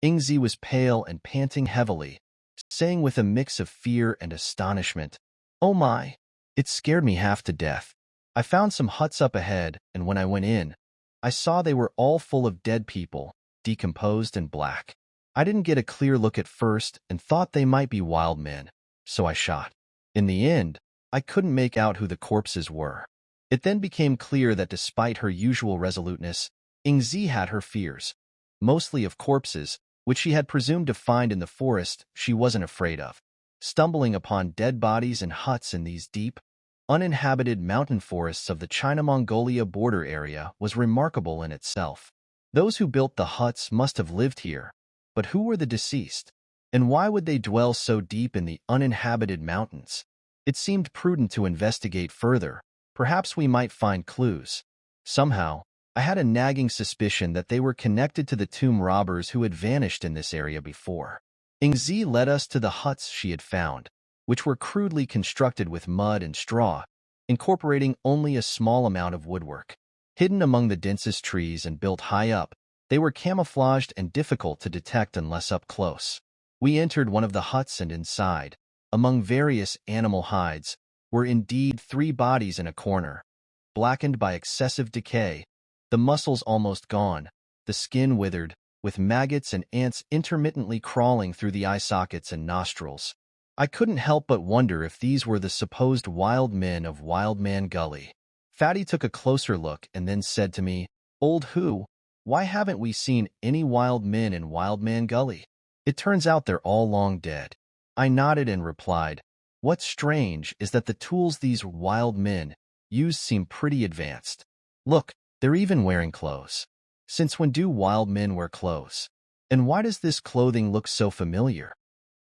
Ingzi was pale and panting heavily, saying with a mix of fear and astonishment, "Oh my, it scared me half to death. I found some huts up ahead, and when I went in, I saw they were all full of dead people, decomposed and black. I didn't get a clear look at first and thought they might be wild men, so I shot. In the end, I couldn't make out who the corpses were." It then became clear that despite her usual resoluteness, Ingzi had her fears, mostly of corpses, which she had presumed to find in the forest she wasn't afraid of. Stumbling upon dead bodies and huts in these deep, uninhabited mountain forests of the China-Mongolia border area was remarkable in itself. Those who built the huts must have lived here, but who were the deceased? And why would they dwell so deep in the uninhabited mountains? It seemed prudent to investigate further. Perhaps we might find clues. Somehow, I had a nagging suspicion that they were connected to the tomb robbers who had vanished in this area before. Ingzi led us to the huts she had found, which were crudely constructed with mud and straw, incorporating only a small amount of woodwork. Hidden among the densest trees and built high up, they were camouflaged and difficult to detect unless up close. We entered one of the huts, and inside, among various animal hides, were indeed 3 bodies in a corner, blackened by excessive decay, the muscles almost gone, the skin withered, with maggots and ants intermittently crawling through the eye sockets and nostrils. I couldn't help but wonder if these were the supposed wild men of Wildman Gully. Fatty took a closer look and then said to me, "Old Who, why haven't we seen any wild men in Wildman Gully? It turns out they're all long dead." I nodded and replied, "What's strange is that the tools these wild men use seem pretty advanced. Look, they're even wearing clothes. Since when do wild men wear clothes? And why does this clothing look so familiar?"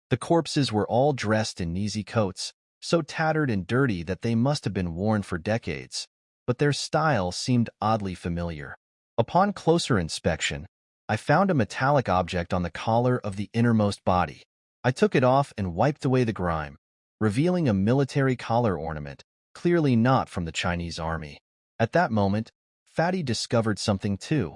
The corpses were all dressed in easy coats, so tattered and dirty that they must have been worn for decades, but their style seemed oddly familiar. Upon closer inspection, I found a metallic object on the collar of the innermost body. I took it off and wiped away the grime, revealing a military collar ornament, clearly not from the Chinese army. At that moment, Fatty discovered something too,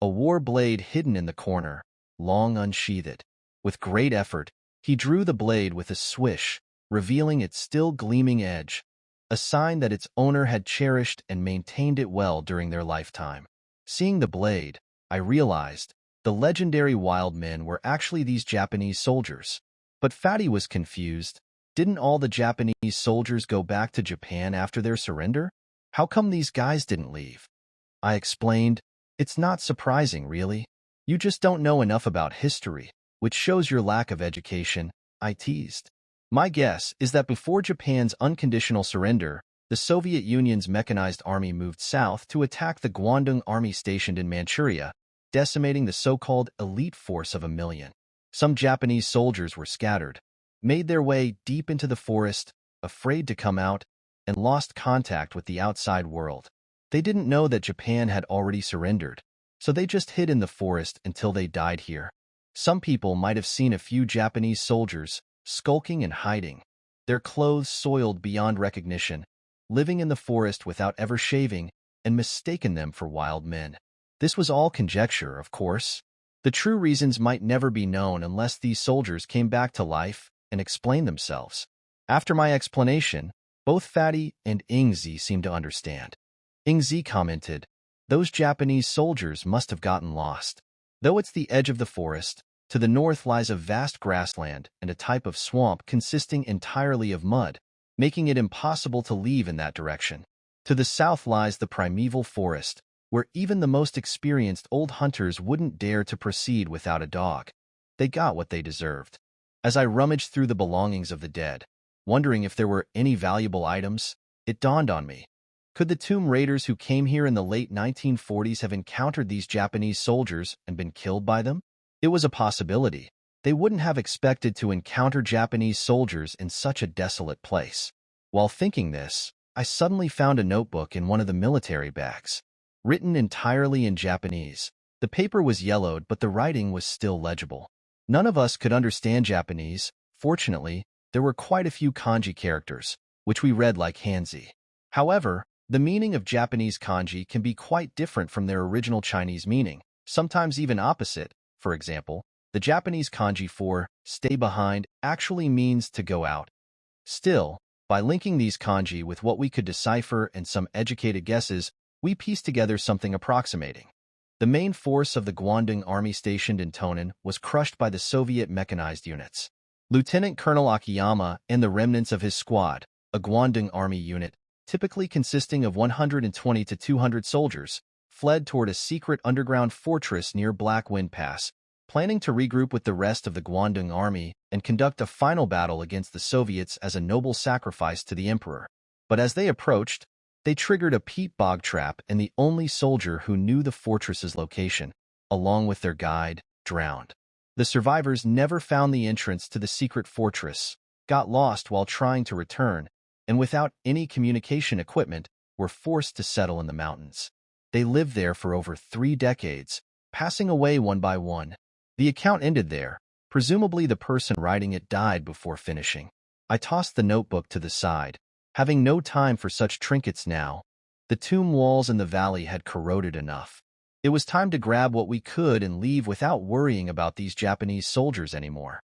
a war blade hidden in the corner, long unsheathed. With great effort, he drew the blade with a swish, revealing its still gleaming edge, a sign that its owner had cherished and maintained it well during their lifetime. Seeing the blade, I realized the legendary wild men were actually these Japanese soldiers. But Fatty was confused. Didn't all the Japanese soldiers go back to Japan after their surrender? How come these guys didn't leave? I explained, "It's not surprising, really. You just don't know enough about history, which shows your lack of education," I teased. "My guess is that before Japan's unconditional surrender, the Soviet Union's mechanized army moved south to attack the Guangdong army stationed in Manchuria, decimating the so-called elite force of 1,000,000. Some Japanese soldiers were scattered, made their way deep into the forest, afraid to come out, and lost contact with the outside world. They didn't know that Japan had already surrendered, so they just hid in the forest until they died here. Some people might have seen a few Japanese soldiers skulking and hiding, their clothes soiled beyond recognition, living in the forest without ever shaving, and mistaken them for wild men. This was all conjecture, of course. The true reasons might never be known unless these soldiers came back to life and explained themselves. After my explanation, both Fatty and Ingzi seemed to understand. Ingzi commented, "Those Japanese soldiers must have gotten lost. Though it's the edge of the forest, to the north lies a vast grassland and a type of swamp consisting entirely of mud, making it impossible to leave in that direction. To the south lies the primeval forest, where even the most experienced old hunters wouldn't dare to proceed without a dog. They got what they deserved." As I rummaged through the belongings of the dead, wondering if there were any valuable items, it dawned on me. Could the tomb raiders who came here in the late 1940s have encountered these Japanese soldiers and been killed by them? It was a possibility. They wouldn't have expected to encounter Japanese soldiers in such a desolate place. While thinking this, I suddenly found a notebook in one of the military bags. Written entirely in Japanese. The paper was yellowed, but the writing was still legible. None of us could understand Japanese. Fortunately, there were quite a few kanji characters, which we read like Hanzi. However, the meaning of Japanese kanji can be quite different from their original Chinese meaning, sometimes even opposite. For example, the Japanese kanji for "stay behind" actually means to go out. Still, by linking these kanji with what we could decipher and some educated guesses, we pieced together something approximating. The main force of the Guangdong army stationed in Tonan was crushed by the Soviet mechanized units. Lieutenant Colonel Akiyama and the remnants of his squad, a Guangdong army unit, typically consisting of 120 to 200 soldiers, fled toward a secret underground fortress near Black Wind Pass, planning to regroup with the rest of the Guandong army and conduct a final battle against the Soviets as a noble sacrifice to the emperor. But as they approached, they triggered a peat bog trap, and the only soldier who knew the fortress's location, along with their guide, drowned. The survivors never found the entrance to the secret fortress, got lost while trying to return, and without any communication equipment, were forced to settle in the mountains. They lived there for over 3 decades, passing away one by one. The account ended there. Presumably the person writing it died before finishing. I tossed the notebook to the side, having no time for such trinkets now. The tomb walls in the valley had corroded enough. It was time to grab what we could and leave without worrying about these Japanese soldiers anymore.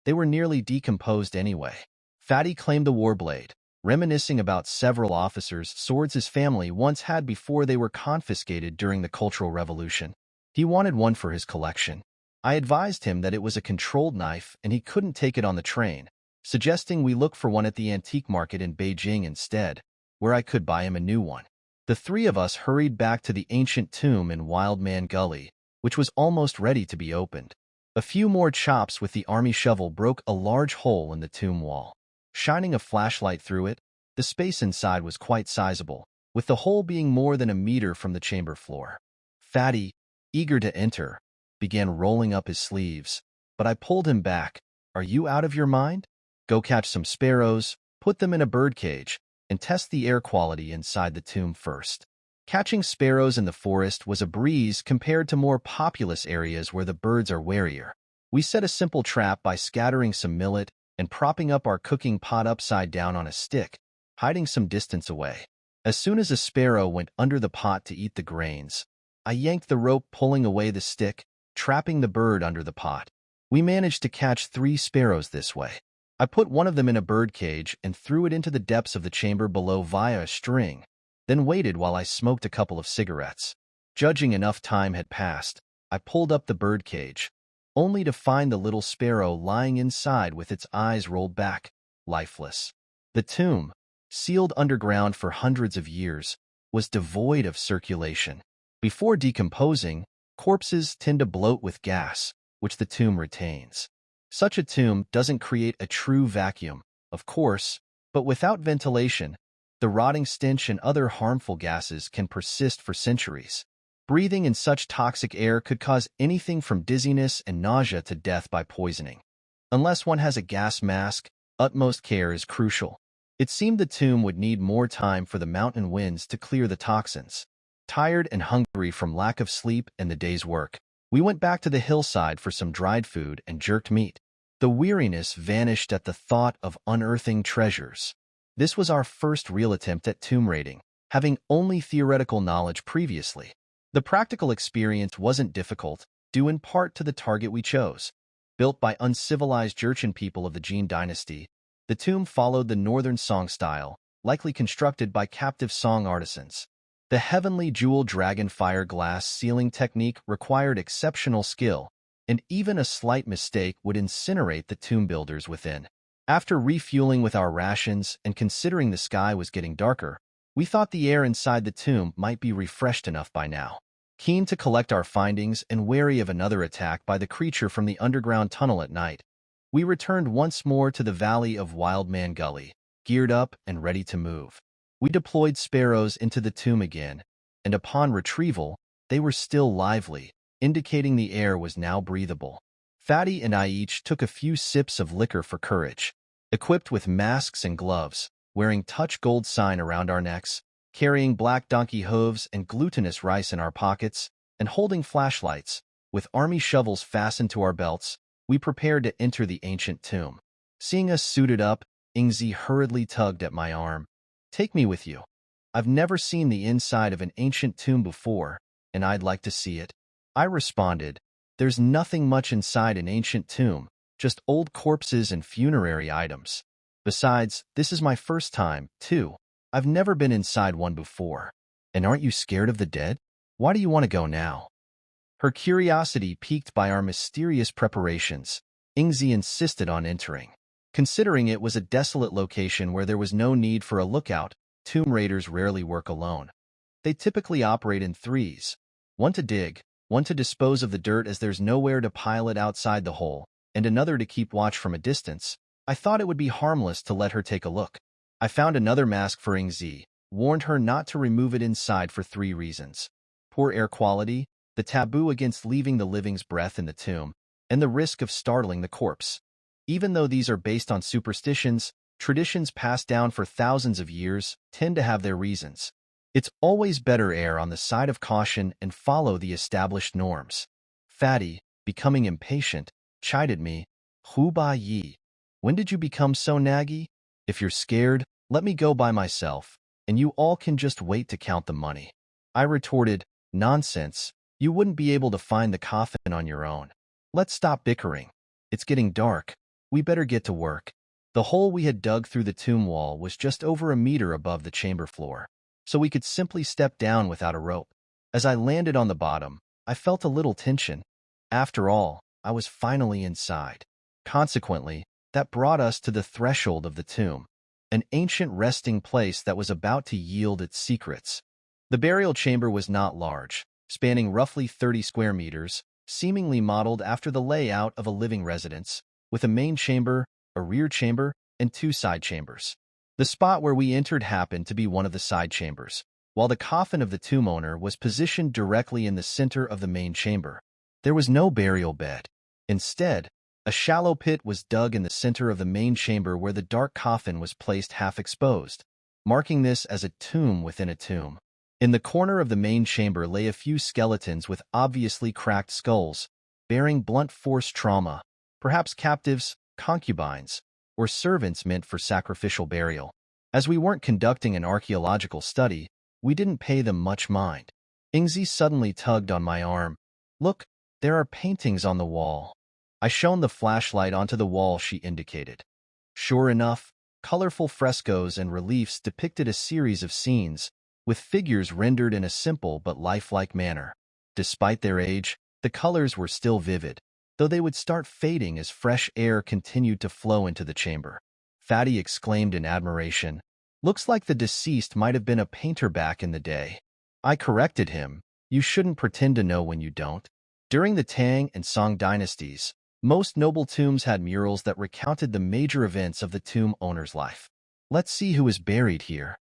They were nearly decomposed anyway. Fatty claimed the warblade, reminiscing about several officers' swords his family once had before they were confiscated during the Cultural Revolution. He wanted one for his collection. I advised him that it was a controlled knife and he couldn't take it on the train, suggesting we look for one at the antique market in Beijing instead, where I could buy him a new one. The 3 of us hurried back to the ancient tomb in Wild Man Gully, which was almost ready to be opened. A few more chops with the army shovel broke a large hole in the tomb wall. Shining a flashlight through it, the space inside was quite sizable, with the hole being more than a meter from the chamber floor. Fatty, eager to enter, began rolling up his sleeves, but I pulled him back. Are you out of your mind? Go catch some sparrows, put them in a birdcage, and test the air quality inside the tomb first. Catching sparrows in the forest was a breeze compared to more populous areas where the birds are warier. We set a simple trap by scattering some millet and propping up our cooking pot upside down on a stick, hiding some distance away. As soon as a sparrow went under the pot to eat the grains, I yanked the rope pulling away the stick, trapping the bird under the pot. We managed to catch 3 sparrows this way. I put one of them in a birdcage and threw it into the depths of the chamber below via a string, then waited while I smoked a couple of cigarettes. Judging enough time had passed, I pulled up the birdcage, only to find the little sparrow lying inside with its eyes rolled back, lifeless. The tomb, sealed underground for hundreds of years, was devoid of circulation. Before decomposing, corpses tend to bloat with gas, which the tomb retains. Such a tomb doesn't create a true vacuum, of course, but without ventilation, the rotting stench and other harmful gases can persist for centuries. Breathing in such toxic air could cause anything from dizziness and nausea to death by poisoning. Unless one has a gas mask, utmost care is crucial. It seemed the tomb would need more time for the mountain winds to clear the toxins. Tired and hungry from lack of sleep and the day's work, we went back to the hillside for some dried food and jerked meat. The weariness vanished at the thought of unearthing treasures. This was our first real attempt at tomb raiding, having only theoretical knowledge previously. The practical experience wasn't difficult, due in part to the target we chose. Built by uncivilized Jurchen people of the Jin dynasty, the tomb followed the northern Song style, likely constructed by captive Song artisans. The heavenly jewel dragon fire glass ceiling technique required exceptional skill, and even a slight mistake would incinerate the tomb builders within. After refueling with our rations and considering the sky was getting darker, we thought the air inside the tomb might be refreshed enough by now. Keen to collect our findings and wary of another attack by the creature from the underground tunnel at night, we returned once more to the valley of Wild Man Gully, geared up and ready to move. We deployed sparrows into the tomb again, and upon retrieval, they were still lively, indicating the air was now breathable. Fatty and I each took a few sips of liquor for courage. Equipped with masks and gloves, wearing touch gold sign around our necks, carrying black donkey hooves and glutinous rice in our pockets, and holding flashlights, with army shovels fastened to our belts, we prepared to enter the ancient tomb. Seeing us suited up, Ingzi hurriedly tugged at my arm. Take me with you. I've never seen the inside of an ancient tomb before, and I'd like to see it. I responded, there's nothing much inside an ancient tomb, just old corpses and funerary items. Besides, this is my first time, too. I've never been inside one before. And aren't you scared of the dead? Why do you want to go now? Her curiosity piqued by our mysterious preparations, Ingzi insisted on entering. Considering it was a desolate location where there was no need for a lookout, tomb raiders rarely work alone. They typically operate in threes, one to dig, one to dispose of the dirt as there's nowhere to pile it outside the hole, and another to keep watch from a distance. I thought it would be harmless to let her take a look. I found another mask for Ingzi, warned her not to remove it inside for 3 reasons: poor air quality, the taboo against leaving the living's breath in the tomb, and the risk of startling the corpse. Even though these are based on superstitions, traditions passed down for thousands of years tend to have their reasons. It's always better err on the side of caution and follow the established norms. Fatty, becoming impatient, chided me. Hu Ba Yi, when did you become so naggy? If you're scared, let me go by myself, and you all can just wait to count the money. I retorted, nonsense, you wouldn't be able to find the coffin on your own. Let's stop bickering. It's getting dark. We better get to work. The hole we had dug through the tomb wall was just over a meter above the chamber floor, so we could simply step down without a rope. As I landed on the bottom, I felt a little tension. After all, I was finally inside. Consequently, that brought us to the threshold of the tomb, an ancient resting place that was about to yield its secrets. The burial chamber was not large, spanning roughly 30 square meters, seemingly modeled after the layout of a living residence, with a main chamber, a rear chamber, and 2 side chambers. The spot where we entered happened to be one of the side chambers, while the coffin of the tomb owner was positioned directly in the center of the main chamber. There was no burial bed. Instead, a shallow pit was dug in the center of the main chamber where the dark coffin was placed half exposed, marking this as a tomb within a tomb. In the corner of the main chamber lay a few skeletons with obviously cracked skulls, bearing blunt force trauma, perhaps captives, concubines, or servants meant for sacrificial burial. As we weren't conducting an archaeological study, we didn't pay them much mind. Ingzi suddenly tugged on my arm. Look, there are paintings on the wall. I shone the flashlight onto the wall she indicated. Sure enough, colorful frescoes and reliefs depicted a series of scenes, with figures rendered in a simple but lifelike manner. Despite their age, the colors were still vivid, though they would start fading as fresh air continued to flow into the chamber. Fatty exclaimed in admiration, "Looks like the deceased might have been a painter back in the day." I corrected him, "You shouldn't pretend to know when you don't." During the Tang and Song dynasties, most noble tombs had murals that recounted the major events of the tomb owner's life. Let's see who is buried here.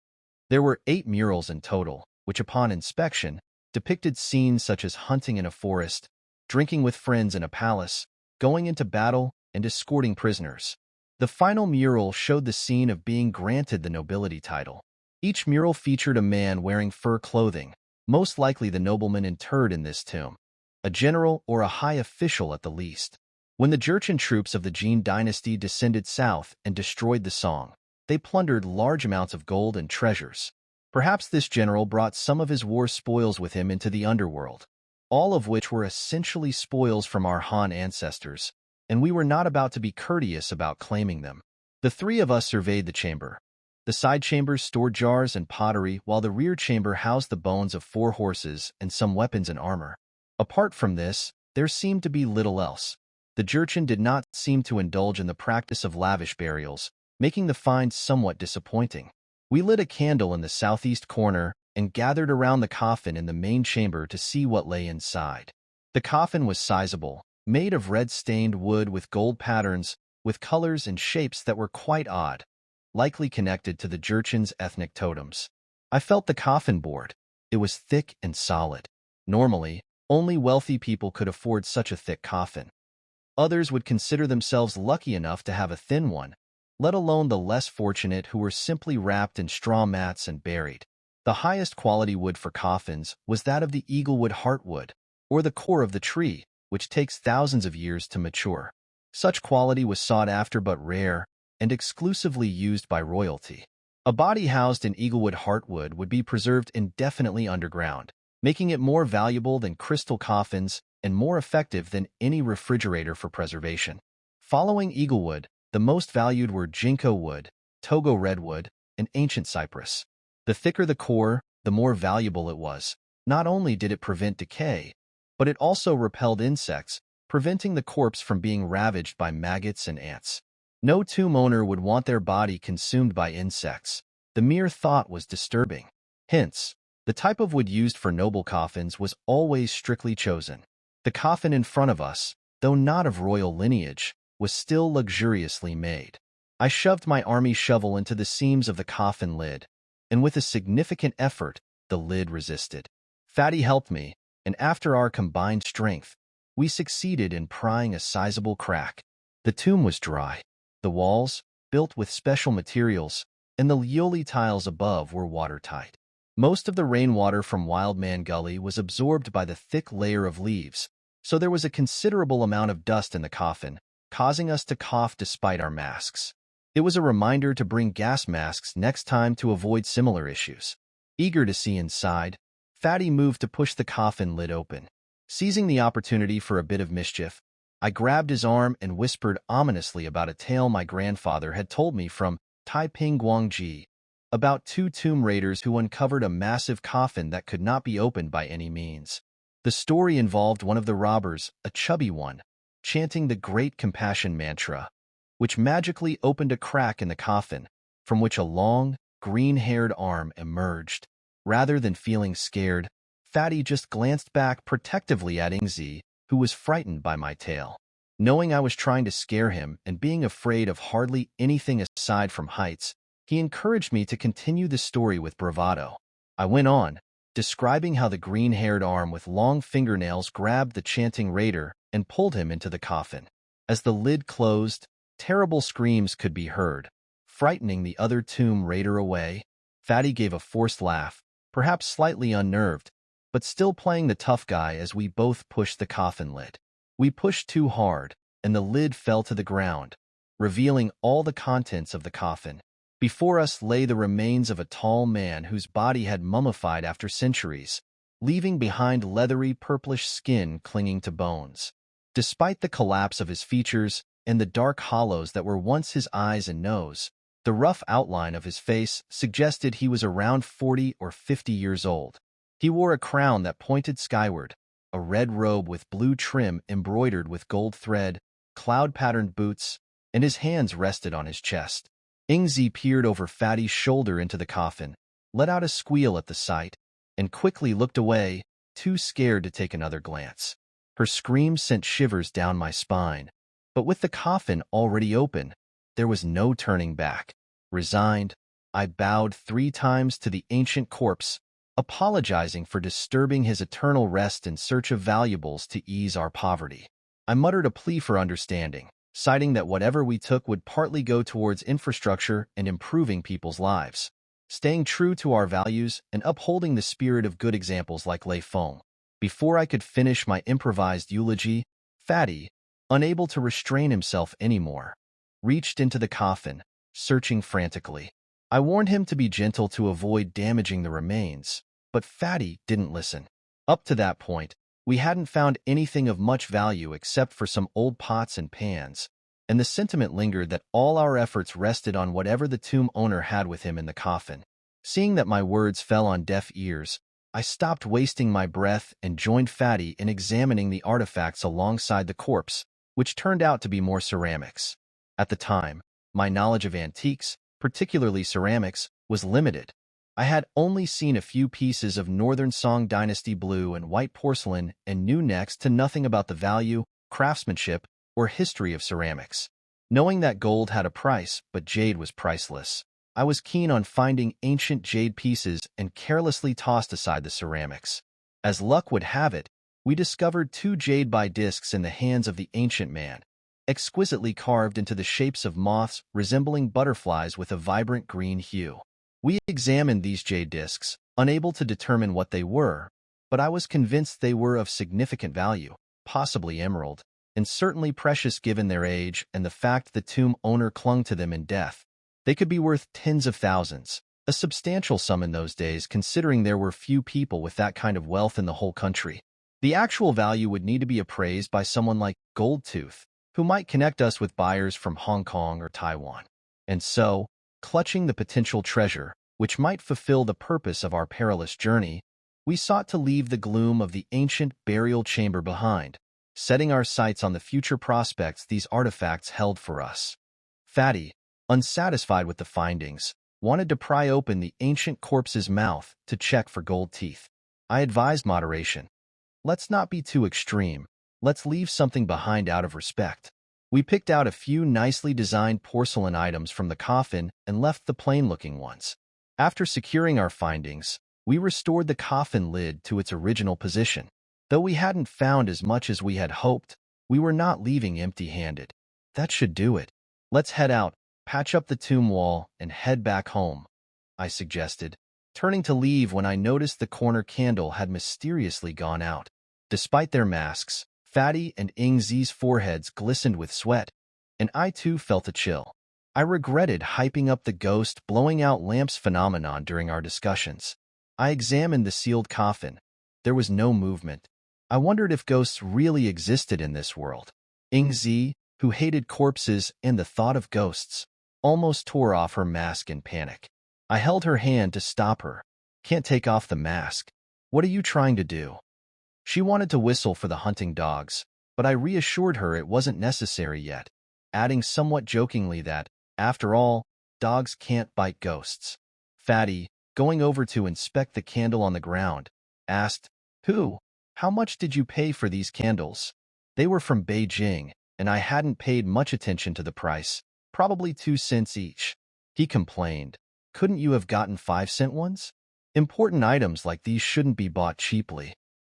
There were 8 murals in total, which upon inspection, depicted scenes such as hunting in a forest, drinking with friends in a palace, going into battle, and escorting prisoners. The final mural showed the scene of being granted the nobility title. Each mural featured a man wearing fur clothing, most likely the nobleman interred in this tomb, a general or a high official at the least. When the Jurchen troops of the Jin dynasty descended south and destroyed the Song, they plundered large amounts of gold and treasures. Perhaps this general brought some of his war spoils with him into the underworld, all of which were essentially spoils from our Han ancestors, and we were not about to be courteous about claiming them. The 3 of us surveyed the chamber. The side chambers stored jars and pottery, while the rear chamber housed the bones of 4 horses and some weapons and armor. Apart from this, there seemed to be little else. The Jurchen did not seem to indulge in the practice of lavish burials, making the find somewhat disappointing. We lit a candle in the southeast corner and gathered around the coffin in the main chamber to see what lay inside. The coffin was sizable, made of red-stained wood with gold patterns, with colors and shapes that were quite odd, likely connected to the Jurchen's ethnic totems. I felt the coffin board. It was thick and solid. Normally, only wealthy people could afford such a thick coffin. Others would consider themselves lucky enough to have a thin one, let alone the less fortunate who were simply wrapped in straw mats and buried. The highest quality wood for coffins was that of the eaglewood heartwood, or the core of the tree, which takes thousands of years to mature. Such quality was sought after but rare, and exclusively used by royalty. A body housed in eaglewood heartwood would be preserved indefinitely underground, making it more valuable than crystal coffins and more effective than any refrigerator for preservation. Following eaglewood, the most valued were ginkgo wood, togo redwood, and ancient cypress. The thicker the core, the more valuable it was. Not only did it prevent decay, but it also repelled insects, preventing the corpse from being ravaged by maggots and ants. No tomb owner would want their body consumed by insects, The mere thought was disturbing. Hence, the type of wood used for noble coffins was always strictly chosen. The coffin in front of us, though not of royal lineage, was still luxuriously made. I shoved my army shovel into the seams of the coffin lid, and with a significant effort, the lid resisted. Fatty helped me, and after our combined strength, we succeeded in prying a sizable crack. The tomb was dry. The walls, built with special materials, and the lioli tiles above were watertight. Most of the rainwater from Wildman Gully was absorbed by the thick layer of leaves, so there was a considerable amount of dust in the coffin, causing us to cough despite our masks. It was a reminder to bring gas masks next time to avoid similar issues. Eager to see inside, Fatty moved to push the coffin lid open. Seizing the opportunity for a bit of mischief, I grabbed his arm and whispered ominously about a tale my grandfather had told me from Taiping Guangji, about two tomb raiders who uncovered a massive coffin that could not be opened by any means. The story involved one of the robbers, a chubby one, chanting the Great Compassion mantra, which magically opened a crack in the coffin, from which a long, green-haired arm emerged. Rather than feeling scared, Fatty just glanced back protectively at Ingzi, who was frightened by my tale. Knowing I was trying to scare him and being afraid of hardly anything aside from heights, he encouraged me to continue the story with bravado. I went on, describing how the green-haired arm with long fingernails grabbed the chanting raider and pulled him into the coffin. As the lid closed, terrible screams could be heard, frightening the other tomb raider away. Fatty gave a forced laugh, perhaps slightly unnerved, but still playing the tough guy as we both pushed the coffin lid. We pushed too hard, and the lid fell to the ground, revealing all the contents of the coffin. Before us lay the remains of a tall man whose body had mummified after centuries, leaving behind leathery purplish skin clinging to bones. Despite the collapse of his features and the dark hollows that were once his eyes and nose, the rough outline of his face suggested he was around 40 or 50 years old. He wore a crown that pointed skyward, a red robe with blue trim embroidered with gold thread, cloud-patterned boots, and his hands rested on his chest. Ingzi peered over Fatty's shoulder into the coffin, let out a squeal at the sight, and quickly looked away, too scared to take another glance. Her scream sent shivers down my spine, but with the coffin already open, there was no turning back. Resigned, I bowed 3 times to the ancient corpse, apologizing for disturbing his eternal rest in search of valuables to ease our poverty. I muttered a plea for understanding, citing that whatever we took would partly go towards infrastructure and improving people's lives, staying true to our values and upholding the spirit of good examples like Lei Feng. Before I could finish my improvised eulogy, Fatty, unable to restrain himself anymore, reached into the coffin, searching frantically. I warned him to be gentle to avoid damaging the remains, but Fatty didn't listen. Up to that point, we hadn't found anything of much value except for some old pots and pans, and the sentiment lingered that all our efforts rested on whatever the tomb owner had with him in the coffin. Seeing that my words fell on deaf ears, I stopped wasting my breath and joined Fatty in examining the artifacts alongside the corpse, which turned out to be more ceramics. At the time, my knowledge of antiques, particularly ceramics, was limited. I had only seen a few pieces of Northern Song Dynasty blue and white porcelain and knew next to nothing about the value, craftsmanship, or history of ceramics. Knowing that gold had a price, but jade was priceless, I was keen on finding ancient jade pieces and carelessly tossed aside the ceramics. As luck would have it, we discovered 2 jade discs in the hands of the ancient man, exquisitely carved into the shapes of moths resembling butterflies with a vibrant green hue. We examined these jade discs, unable to determine what they were, but I was convinced they were of significant value, possibly emerald, and certainly precious given their age and the fact the tomb owner clung to them in death. They could be worth tens of thousands, a substantial sum in those days considering there were few people with that kind of wealth in the whole country. The actual value would need to be appraised by someone like Goldtooth, who might connect us with buyers from Hong Kong or Taiwan. And so, clutching the potential treasure, which might fulfill the purpose of our perilous journey, we sought to leave the gloom of the ancient burial chamber behind, setting our sights on the future prospects these artifacts held for us. Fatty, unsatisfied with the findings, wanted to pry open the ancient corpse's mouth to check for gold teeth. I advised moderation. Let's not be too extreme. Let's leave something behind out of respect. We picked out a few nicely designed porcelain items from the coffin and left the plain-looking ones. After securing our findings, we restored the coffin lid to its original position. Though we hadn't found as much as we had hoped, we were not leaving empty-handed. That should do it. Let's head out, patch up the tomb wall, and head back home, I suggested, turning to leave when I noticed the corner candle had mysteriously gone out. Despite their masks, Fatty and Ing Zi's foreheads glistened with sweat, and I too felt a chill. I regretted hyping up the ghost blowing out lamps phenomenon during our discussions. I examined the sealed coffin. There was no movement. I wondered if ghosts really existed in this world. Ing Zi, who hated corpses and the thought of ghosts, almost tore off her mask in panic. I held her hand to stop her. Can't take off the mask. What are you trying to do? She wanted to whistle for the hunting dogs, but I reassured her it wasn't necessary yet, adding somewhat jokingly that, after all, dogs can't bite ghosts. Fatty, going over to inspect the candle on the ground, asked, How much did you pay for these candles? They were from Beijing, and I hadn't paid much attention to the price, probably 2 cents each. He complained. Couldn't you have gotten 5-cent ones? Important items like these shouldn't be bought cheaply.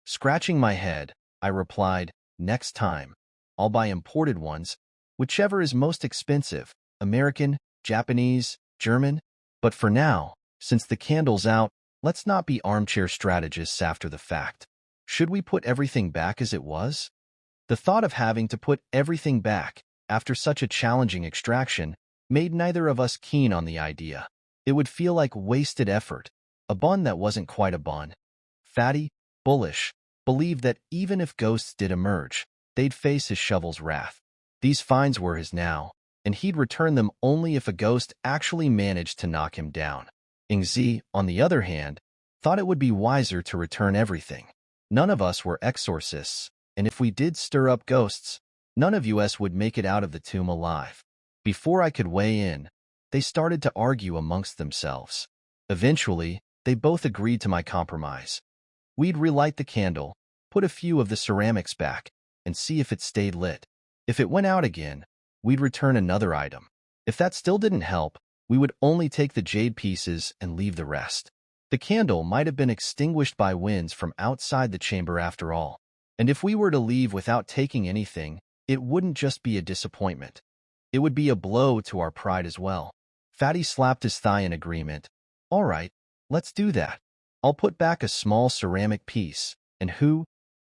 Scratching my head, I replied, next time. I'll buy imported ones, whichever is most expensive, American, Japanese, German. But for now, since the candle's out, let's not be armchair strategists after the fact. Should we put everything back as it was? The thought of having to put everything back after such a challenging extraction made neither of us keen on the idea. It would feel like wasted effort, a bun that wasn't quite a bun. Fatty, bullish, believed that even if ghosts did emerge, they'd face his shovel's wrath. These finds were his now, and he'd return them only if a ghost actually managed to knock him down. Ing Zi, on the other hand, thought it would be wiser to return everything. None of us were exorcists, and if we did stir up ghosts, none of us would make it out of the tomb alive. Before I could weigh in, they started to argue amongst themselves. Eventually, they both agreed to my compromise. We'd relight the candle, put a few of the ceramics back, and see if it stayed lit. If it went out again, we'd return another item. If that still didn't help, we would only take the jade pieces and leave the rest. The candle might have been extinguished by winds from outside the chamber after all. And if we were to leave without taking anything, it wouldn't just be a disappointment. It would be a blow to our pride as well. Fatty slapped his thigh in agreement. All right, let's do that. I'll put back a small ceramic piece, and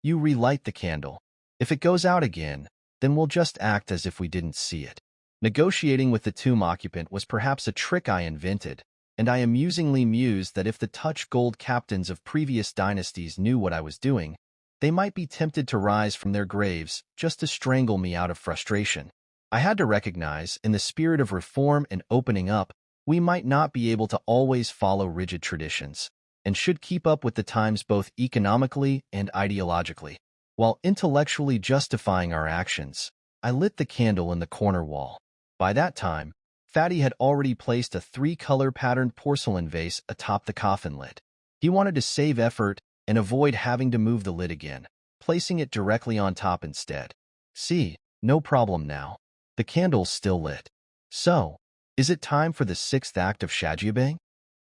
you relight the candle. If it goes out again, then we'll just act as if we didn't see it. Negotiating with the tomb occupant was perhaps a trick I invented, and I amusingly mused that if the touch gold captains of previous dynasties knew what I was doing, they might be tempted to rise from their graves just to strangle me out of frustration. I had to recognize, in the spirit of reform and opening up, we might not be able to always follow rigid traditions, and should keep up with the times both economically and ideologically. While intellectually justifying our actions, I lit the candle in the corner wall. By that time, Fatty had already placed a 3-color patterned porcelain vase atop the coffin lid. He wanted to save effort and avoid having to move the lid again, placing it directly on top instead. See, no problem now. The candle's still lit. So, is it time for the 6th act of Shajiabang?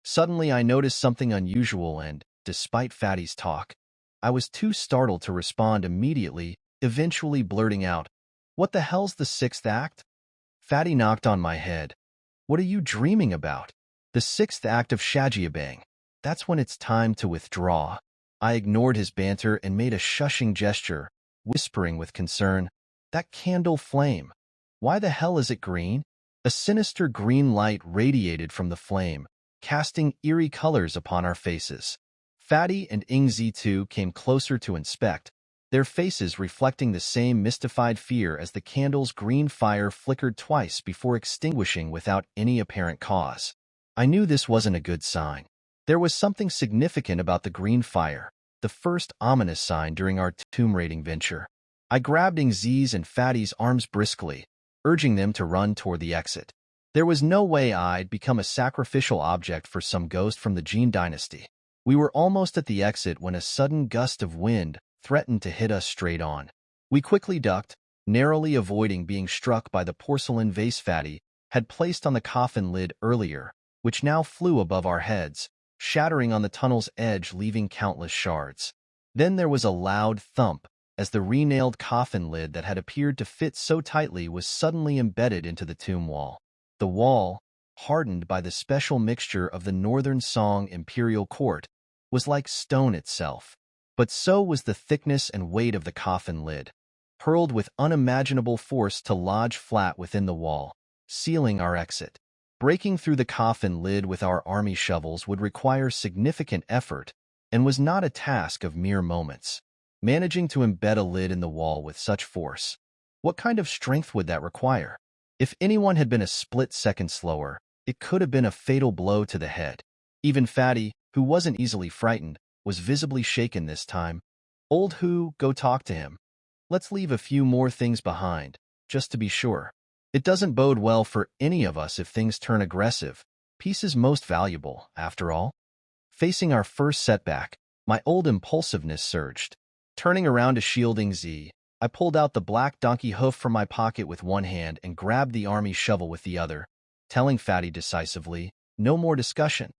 Suddenly I noticed something unusual and, despite Fatty's talk, I was too startled to respond immediately, eventually blurting out, What the hell's the 6th act? Fatty knocked on my head. What are you dreaming about? The 6th act of Shajiabang. That's when it's time to withdraw. I ignored his banter and made a shushing gesture, whispering with concern, That candle flame. Why the hell is it green? A sinister green light radiated from the flame, casting eerie colors upon our faces. Fatty and Ing Zi too came closer to inspect, their faces reflecting the same mystified fear as the candle's green fire flickered twice before extinguishing without any apparent cause. I knew this wasn't a good sign. There was something significant about the green fire, the first ominous sign during our tomb raiding venture. I grabbed Ing Zi's and Fatty's arms briskly, urging them to run toward the exit. There was no way I'd become a sacrificial object for some ghost from the Jin dynasty. We were almost at the exit when a sudden gust of wind threatened to hit us straight on. We quickly ducked, narrowly avoiding being struck by the porcelain vase Fatty had placed on the coffin lid earlier, which now flew above our heads, shattering on the tunnel's edge, leaving countless shards. Then there was a loud thump as the re-nailed coffin lid that had appeared to fit so tightly was suddenly embedded into the tomb wall. The wall, hardened by the special mixture of the Northern Song Imperial Court, was like stone itself. But so was the thickness and weight of the coffin lid, hurled with unimaginable force to lodge flat within the wall, sealing our exit. Breaking through the coffin lid with our army shovels would require significant effort and was not a task of mere moments. Managing to embed a lid in the wall with such force, what kind of strength would that require? If anyone had been a split second slower, it could have been a fatal blow to the head. Even Fatty, who wasn't easily frightened, was visibly shaken this time. Old Who, go talk to him. Let's leave a few more things behind, just to be sure. It doesn't bode well for any of us if things turn aggressive. Peace is most valuable, after all. Facing our first setback, my old impulsiveness surged. Turning around to shielding Z, I pulled out the black donkey hoof from my pocket with one hand and grabbed the army shovel with the other, telling Fatty decisively, no more discussion.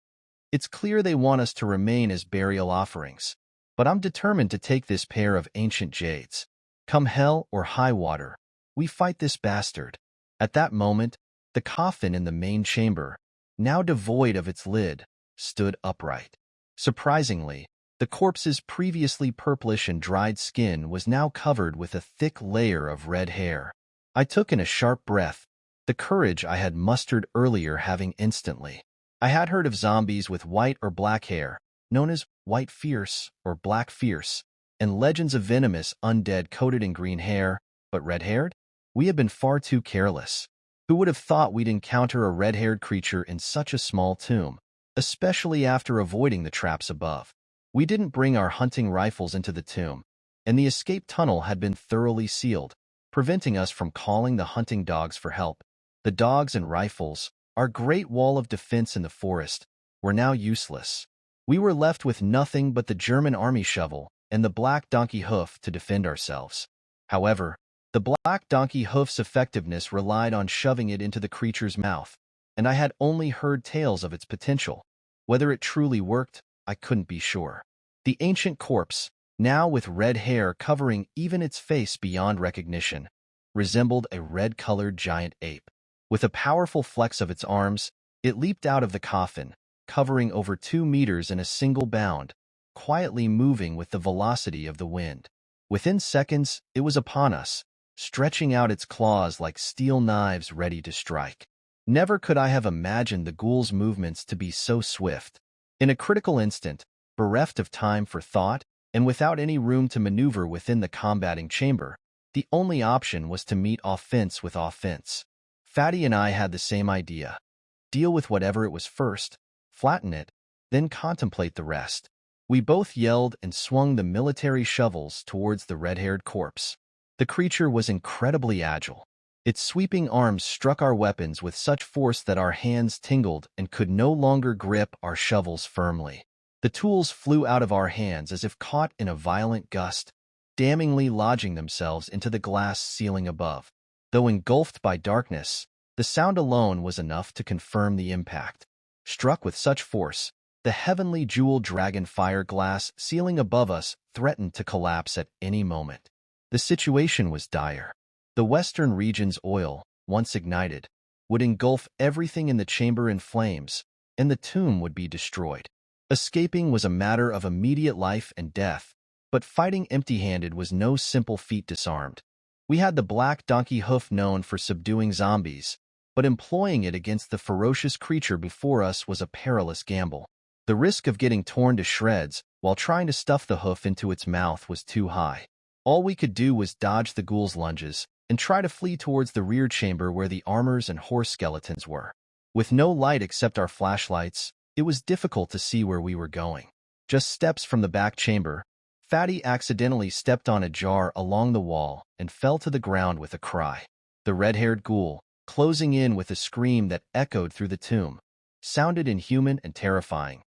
It's clear they want us to remain as burial offerings, but I'm determined to take this pair of ancient jades. Come hell or high water, we fight this bastard. At that moment, the coffin in the main chamber, now devoid of its lid, stood upright. Surprisingly, the corpse's previously purplish and dried skin was now covered with a thick layer of red hair. I took in a sharp breath, the courage I had mustered earlier having instantly. I had heard of zombies with white or black hair, known as white fierce or black fierce, and legends of venomous undead coated in green hair, but red-haired? We had been far too careless. Who would have thought we'd encounter a red-haired creature in such a small tomb, especially after avoiding the traps above? We didn't bring our hunting rifles into the tomb, and the escape tunnel had been thoroughly sealed, preventing us from calling the hunting dogs for help. The dogs and rifles, our great wall of defense in the forest, were now useless. We were left with nothing but the German army shovel and the black donkey hoof to defend ourselves. However, the black donkey hoof's effectiveness relied on shoving it into the creature's mouth, and I had only heard tales of its potential. Whether it truly worked, I couldn't be sure. The ancient corpse, now with red hair covering even its face beyond recognition, resembled a red-colored giant ape. With a powerful flex of its arms, it leaped out of the coffin, covering over 2 meters in a single bound, quietly moving with the velocity of the wind. Within seconds, it was upon us, stretching out its claws like steel knives ready to strike. Never could I have imagined the ghoul's movements to be so swift. In a critical instant, bereft of time for thought, and without any room to maneuver within the combating chamber, the only option was to meet offense with offense. Fatty and I had the same idea. Deal with whatever it was first, flatten it, then contemplate the rest. We both yelled and swung the military shovels towards the red-haired corpse. The creature was incredibly agile. Its sweeping arms struck our weapons with such force that our hands tingled and could no longer grip our shovels firmly. The tools flew out of our hands as if caught in a violent gust, damningly lodging themselves into the glass ceiling above. Though engulfed by darkness, the sound alone was enough to confirm the impact. Struck with such force, the heavenly jeweled dragon fire glass ceiling above us threatened to collapse at any moment. The situation was dire. The western region's oil, once ignited, would engulf everything in the chamber in flames, and the tomb would be destroyed. Escaping was a matter of immediate life and death, but fighting empty-handed was no simple feat disarmed. We had the black donkey hoof known for subduing zombies, but employing it against the ferocious creature before us was a perilous gamble. The risk of getting torn to shreds while trying to stuff the hoof into its mouth was too high. All we could do was dodge the ghoul's lunges and try to flee towards the rear chamber where the armors and horse skeletons were. With no light except our flashlights, it was difficult to see where we were going. Just steps from the back chamber, Fatty accidentally stepped on a jar along the wall and fell to the ground with a cry. The red-haired ghoul, closing in with a scream that echoed through the tomb, sounded inhuman and terrifying.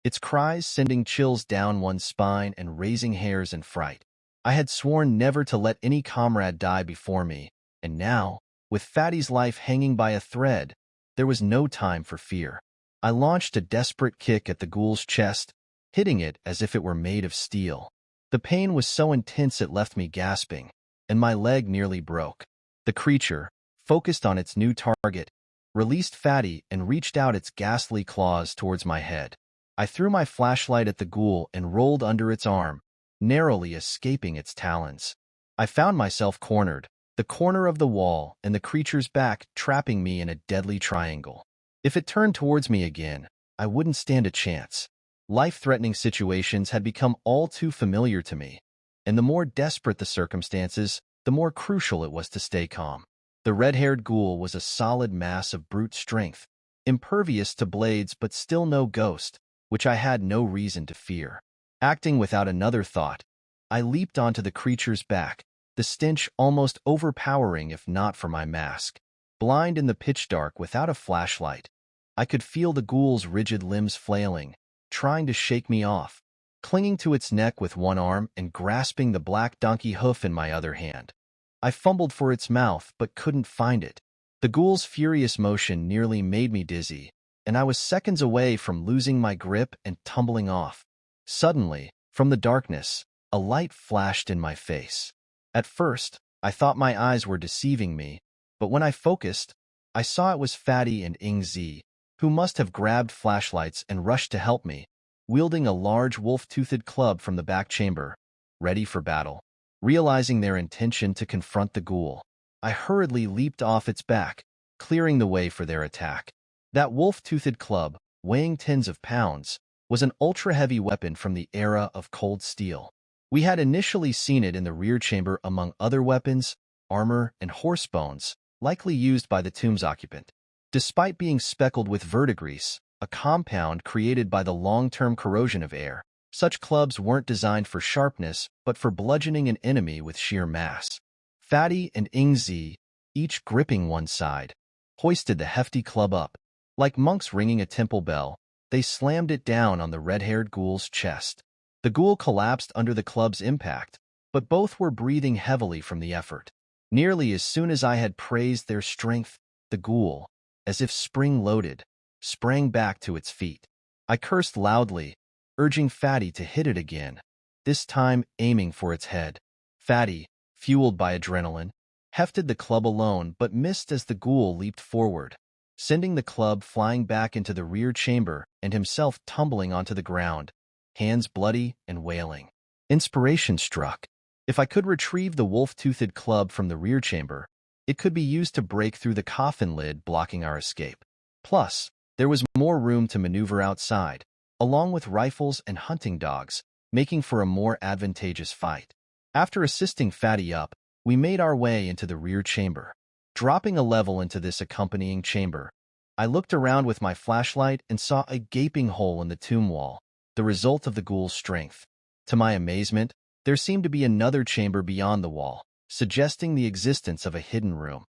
Its cries sending chills down one's spine and raising hairs in fright. I had sworn never to let any comrade die before me, and now, with Fatty's life hanging by a thread, there was no time for fear. I launched a desperate kick at the ghoul's chest, hitting it as if it were made of steel. The pain was so intense it left me gasping, and my leg nearly broke. The creature, focused on its new target, released Fatty and reached out its ghastly claws towards my head. I threw my flashlight at the ghoul and rolled under its arm, narrowly escaping its talons. I found myself cornered, the corner of the wall and the creature's back trapping me in a deadly triangle. If it turned towards me again, I wouldn't stand a chance. Life-threatening situations had become all too familiar to me, and the more desperate the circumstances, the more crucial it was to stay calm. The red-haired ghoul was a solid mass of brute strength, impervious to blades but still no ghost, which I had no reason to fear. Acting without another thought, I leaped onto the creature's back, the stench almost overpowering if not for my mask. Blind in the pitch dark without a flashlight, I could feel the ghoul's rigid limbs flailing, trying to shake me off, clinging to its neck with one arm and grasping the black donkey hoof in my other hand. I fumbled for its mouth but couldn't find it. The ghoul's furious motion nearly made me dizzy, and I was seconds away from losing my grip and tumbling off. Suddenly, from the darkness, a light flashed in my face. At first, I thought my eyes were deceiving me, but when I focused, I saw it was Fatty and Ing-Z, who must have grabbed flashlights and rushed to help me, wielding a large wolf-toothed club from the back chamber, ready for battle. Realizing their intention to confront the ghoul, I hurriedly leaped off its back, clearing the way for their attack. That wolf-toothed club, weighing tens of pounds, was an ultra-heavy weapon from the era of cold steel. We had initially seen it in the rear chamber among other weapons, armor, and horse bones, likely used by the tomb's occupant. Despite being speckled with verdigris, a compound created by the long-term corrosion of air, such clubs weren't designed for sharpness but for bludgeoning an enemy with sheer mass. Fatty and Ing-Z, each gripping one side, hoisted the hefty club up. Like monks ringing a temple bell, they slammed it down on the red-haired ghoul's chest. The ghoul collapsed under the club's impact, but both were breathing heavily from the effort. Nearly as soon as I had praised their strength, the ghoul, as if spring-loaded, sprang back to its feet. I cursed loudly, urging Fatty to hit it again, this time aiming for its head. Fatty, fueled by adrenaline, hefted the club alone but missed as the ghoul leaped forward, sending the club flying back into the rear chamber and himself tumbling onto the ground, hands bloody and wailing. Inspiration struck. If I could retrieve the wolf-toothed club from the rear chamber, it could be used to break through the coffin lid blocking our escape. Plus, there was more room to maneuver outside, along with rifles and hunting dogs, making for a more advantageous fight. After assisting Fatty up, we made our way into the rear chamber. Dropping a level into this accompanying chamber, I looked around with my flashlight and saw a gaping hole in the tomb wall, the result of the ghoul's strength. To my amazement, there seemed to be another chamber beyond the wall, suggesting the existence of a hidden room.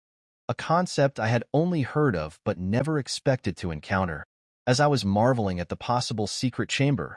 A concept I had only heard of but never expected to encounter. As I was marveling at the possible secret chamber,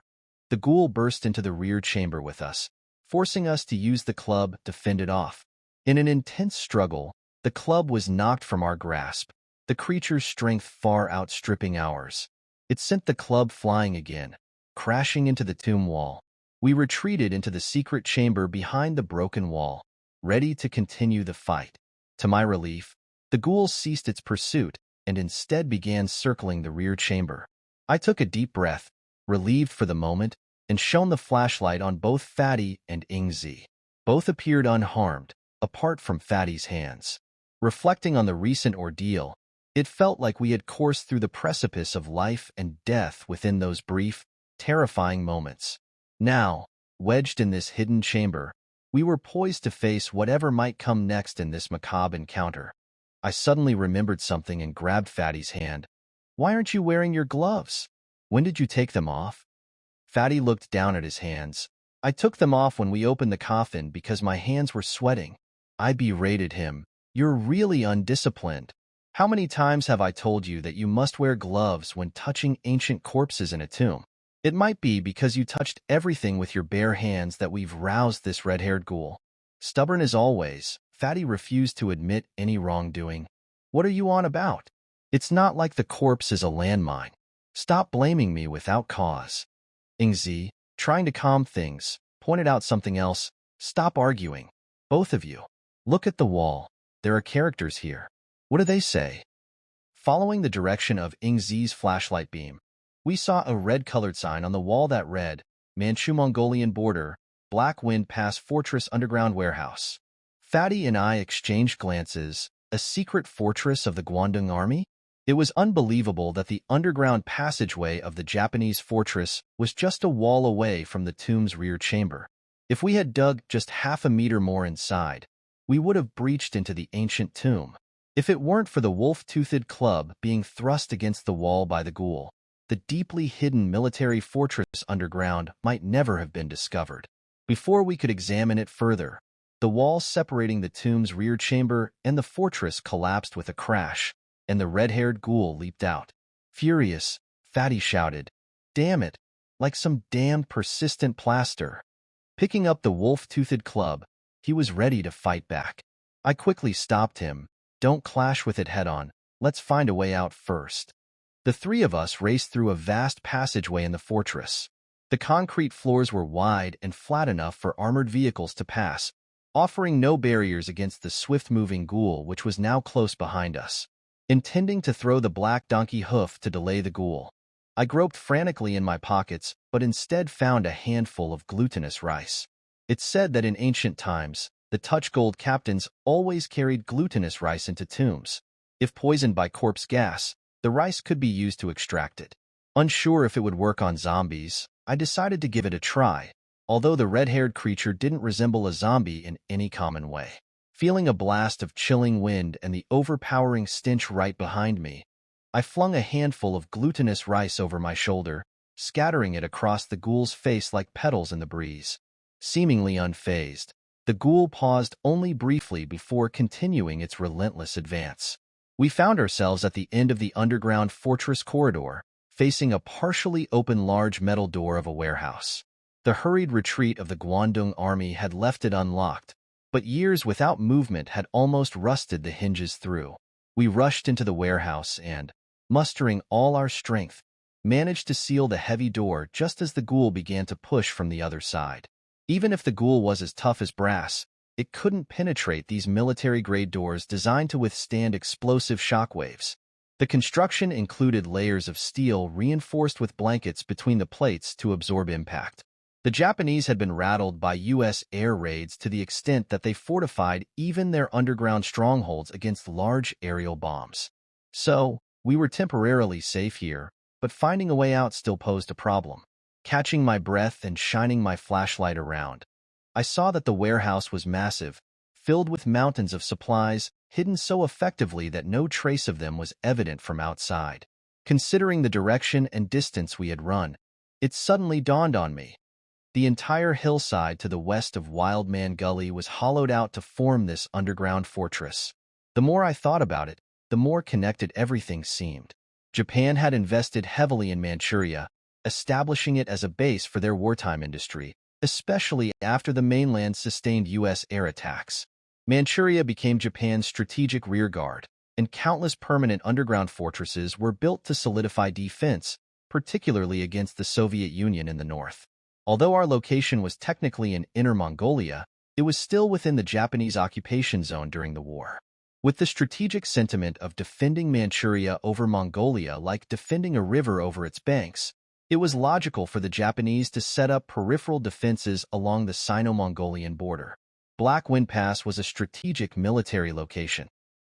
the ghoul burst into the rear chamber with us, forcing us to use the club to fend it off. In an intense struggle, the club was knocked from our grasp, the creature's strength far outstripping ours. It sent the club flying again, crashing into the tomb wall. We retreated into the secret chamber behind the broken wall, ready to continue the fight. To my relief, the ghoul ceased its pursuit and instead began circling the rear chamber. I took a deep breath, relieved for the moment, and shone the flashlight on both Fatty and Ing-Z. Both appeared unharmed, apart from Fatty's hands. Reflecting on the recent ordeal, it felt like we had coursed through the precipice of life and death within those brief, terrifying moments. Now, wedged in this hidden chamber, we were poised to face whatever might come next in this macabre encounter. I suddenly remembered something and grabbed Fatty's hand. "Why aren't you wearing your gloves? When did you take them off?" Fatty looked down at his hands. "I took them off when we opened the coffin because my hands were sweating." I berated him. "You're really undisciplined. How many times have I told you that you must wear gloves when touching ancient corpses in a tomb? It might be because you touched everything with your bare hands that we've roused this red-haired ghoul. Stubborn as always, Fatty refused to admit any wrongdoing. What are you on about? It's not like the corpse is a landmine. Stop blaming me without cause. Ingzi, trying to calm things, pointed out something else. Stop arguing. Both of you. Look at the wall. There are characters here. What do they say? Following the direction of Ingzi's flashlight beam, we saw a red-colored sign on the wall that read, Manchu-Mongolian border, Black Wind Pass Fortress Underground Warehouse. Fatty and I exchanged glances. A secret fortress of the Guangdong Army? It was unbelievable that the underground passageway of the Japanese fortress was just a wall away from the tomb's rear chamber. If we had dug just half a meter more inside, we would have breached into the ancient tomb. If it weren't for the wolf-toothed club being thrust against the wall by the ghoul, the deeply hidden military fortress underground might never have been discovered. Before we could examine it further, the wall separating the tomb's rear chamber and the fortress collapsed with a crash, and the red-haired ghoul leaped out. Furious, Fatty shouted, "Damn it, like some damned persistent plaster." Picking up the wolf-toothed club, he was ready to fight back. I quickly stopped him. Don't clash with it head-on. Let's find a way out first. The three of us raced through a vast passageway in the fortress. The concrete floors were wide and flat enough for armored vehicles to pass, offering no barriers against the swift-moving ghoul which was now close behind us. Intending to throw the black donkey hoof to delay the ghoul, I groped frantically in my pockets, but instead found a handful of glutinous rice. It's said that in ancient times, the touch gold captains always carried glutinous rice into tombs. If poisoned by corpse gas, the rice could be used to extract it. Unsure if it would work on zombies, I decided to give it a try, although the red-haired creature didn't resemble a zombie in any common way. Feeling a blast of chilling wind and the overpowering stench right behind me, I flung a handful of glutinous rice over my shoulder, scattering it across the ghoul's face like petals in the breeze. Seemingly unfazed, the ghoul paused only briefly before continuing its relentless advance. We found ourselves at the end of the underground fortress corridor, facing a partially open large metal door of a warehouse. The hurried retreat of the Guangdong army had left it unlocked, but years without movement had almost rusted the hinges through. We rushed into the warehouse and, mustering all our strength, managed to seal the heavy door just as the ghoul began to push from the other side. Even if the ghoul was as tough as brass, it couldn't penetrate these military-grade doors designed to withstand explosive shockwaves. The construction included layers of steel reinforced with blankets between the plates to absorb impact. The Japanese had been rattled by U.S. air raids to the extent that they fortified even their underground strongholds against large aerial bombs. So, we were temporarily safe here, but finding a way out still posed a problem. Catching my breath and shining my flashlight around, I saw that the warehouse was massive, filled with mountains of supplies, hidden so effectively that no trace of them was evident from outside. Considering the direction and distance we had run, it suddenly dawned on me. The entire hillside to the west of Wild Man Gully was hollowed out to form this underground fortress. The more I thought about it, the more connected everything seemed. Japan had invested heavily in Manchuria, establishing it as a base for their wartime industry, especially after the mainland sustained U.S. air attacks. Manchuria became Japan's strategic rearguard, and countless permanent underground fortresses were built to solidify defense, particularly against the Soviet Union in the north. Although our location was technically in Inner Mongolia, it was still within the Japanese occupation zone during the war. With the strategic sentiment of defending Manchuria over Mongolia like defending a river over its banks, it was logical for the Japanese to set up peripheral defenses along the Sino-Mongolian border. Black Wind Pass was a strategic military location.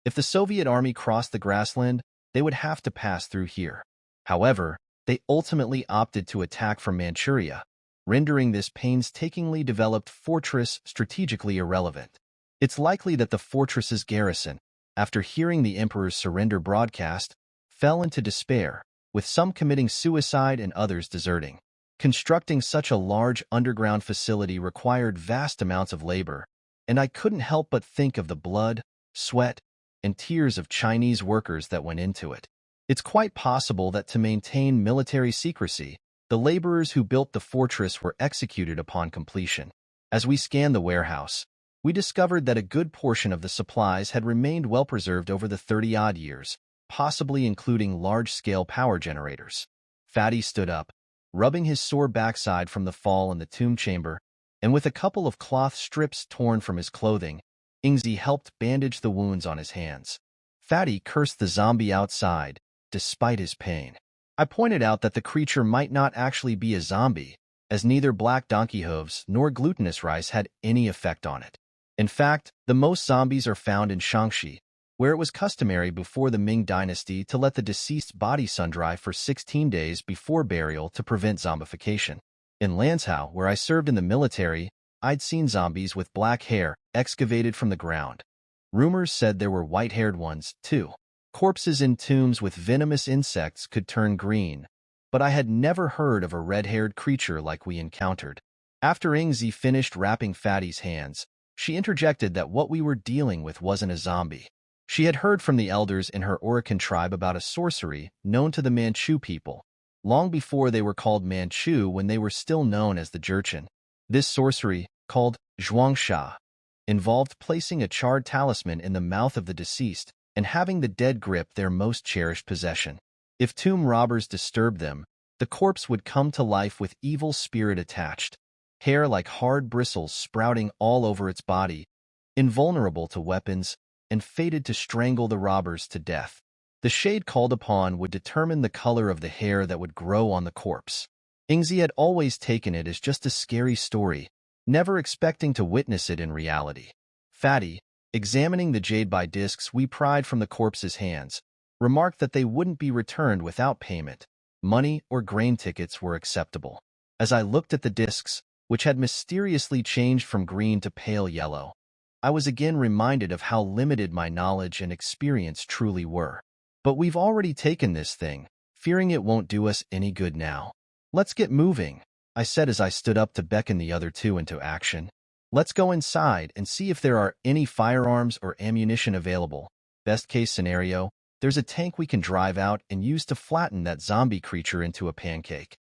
If the Soviet army crossed the grassland, they would have to pass through here. However, they ultimately opted to attack from Manchuria, rendering this painstakingly developed fortress strategically irrelevant. It's likely that the fortress's garrison, after hearing the emperor's surrender broadcast, fell into despair, with some committing suicide and others deserting. Constructing such a large underground facility required vast amounts of labor, and I couldn't help but think of the blood, sweat, and tears of Chinese workers that went into it. It's quite possible that to maintain military secrecy, the laborers who built the fortress were executed upon completion. As we scanned the warehouse, we discovered that a good portion of the supplies had remained well preserved over the 30-odd years, possibly including large-scale power generators. Fatty stood up, rubbing his sore backside from the fall in the tomb chamber, and with a couple of cloth strips torn from his clothing, Ingzi helped bandage the wounds on his hands. Fatty cursed the zombie outside, despite his pain. I pointed out that the creature might not actually be a zombie, as neither black donkey hooves nor glutinous rice had any effect on it. In fact, the most zombies are found in Shaanxi, where it was customary before the Ming dynasty to let the deceased body sun-dry for 16 days before burial to prevent zombification. In Lanzhou, where I served in the military, I'd seen zombies with black hair excavated from the ground. Rumors said there were white-haired ones, too. Corpses in tombs with venomous insects could turn green, but I had never heard of a red-haired creature like we encountered. After Ingzi finished wrapping Fatty's hands, she interjected that what we were dealing with wasn't a zombie. She had heard from the elders in her Orican tribe about a sorcery known to the Manchu people, long before they were called Manchu when they were still known as the Jurchen. This sorcery, called zhuangsha, involved placing a charred talisman in the mouth of the deceased and having the dead grip their most cherished possession. If tomb robbers disturbed them, the corpse would come to life with evil spirit attached, hair like hard bristles sprouting all over its body, invulnerable to weapons, and fated to strangle the robbers to death. The shade called upon would determine the color of the hair that would grow on the corpse. Ingzi had always taken it as just a scary story, never expecting to witness it in reality. Fatty, examining the jade by discs we pried from the corpse's hands, remarked that they wouldn't be returned without payment. Money or grain tickets were acceptable. As I looked at the discs, which had mysteriously changed from green to pale yellow, I was again reminded of how limited my knowledge and experience truly were. But we've already taken this thing, fearing it won't do us any good now. Let's get moving, I said as I stood up to beckon the other two into action. Let's go inside and see if there are any firearms or ammunition available. Best case scenario, there's a tank we can drive out and use to flatten that zombie creature into a pancake.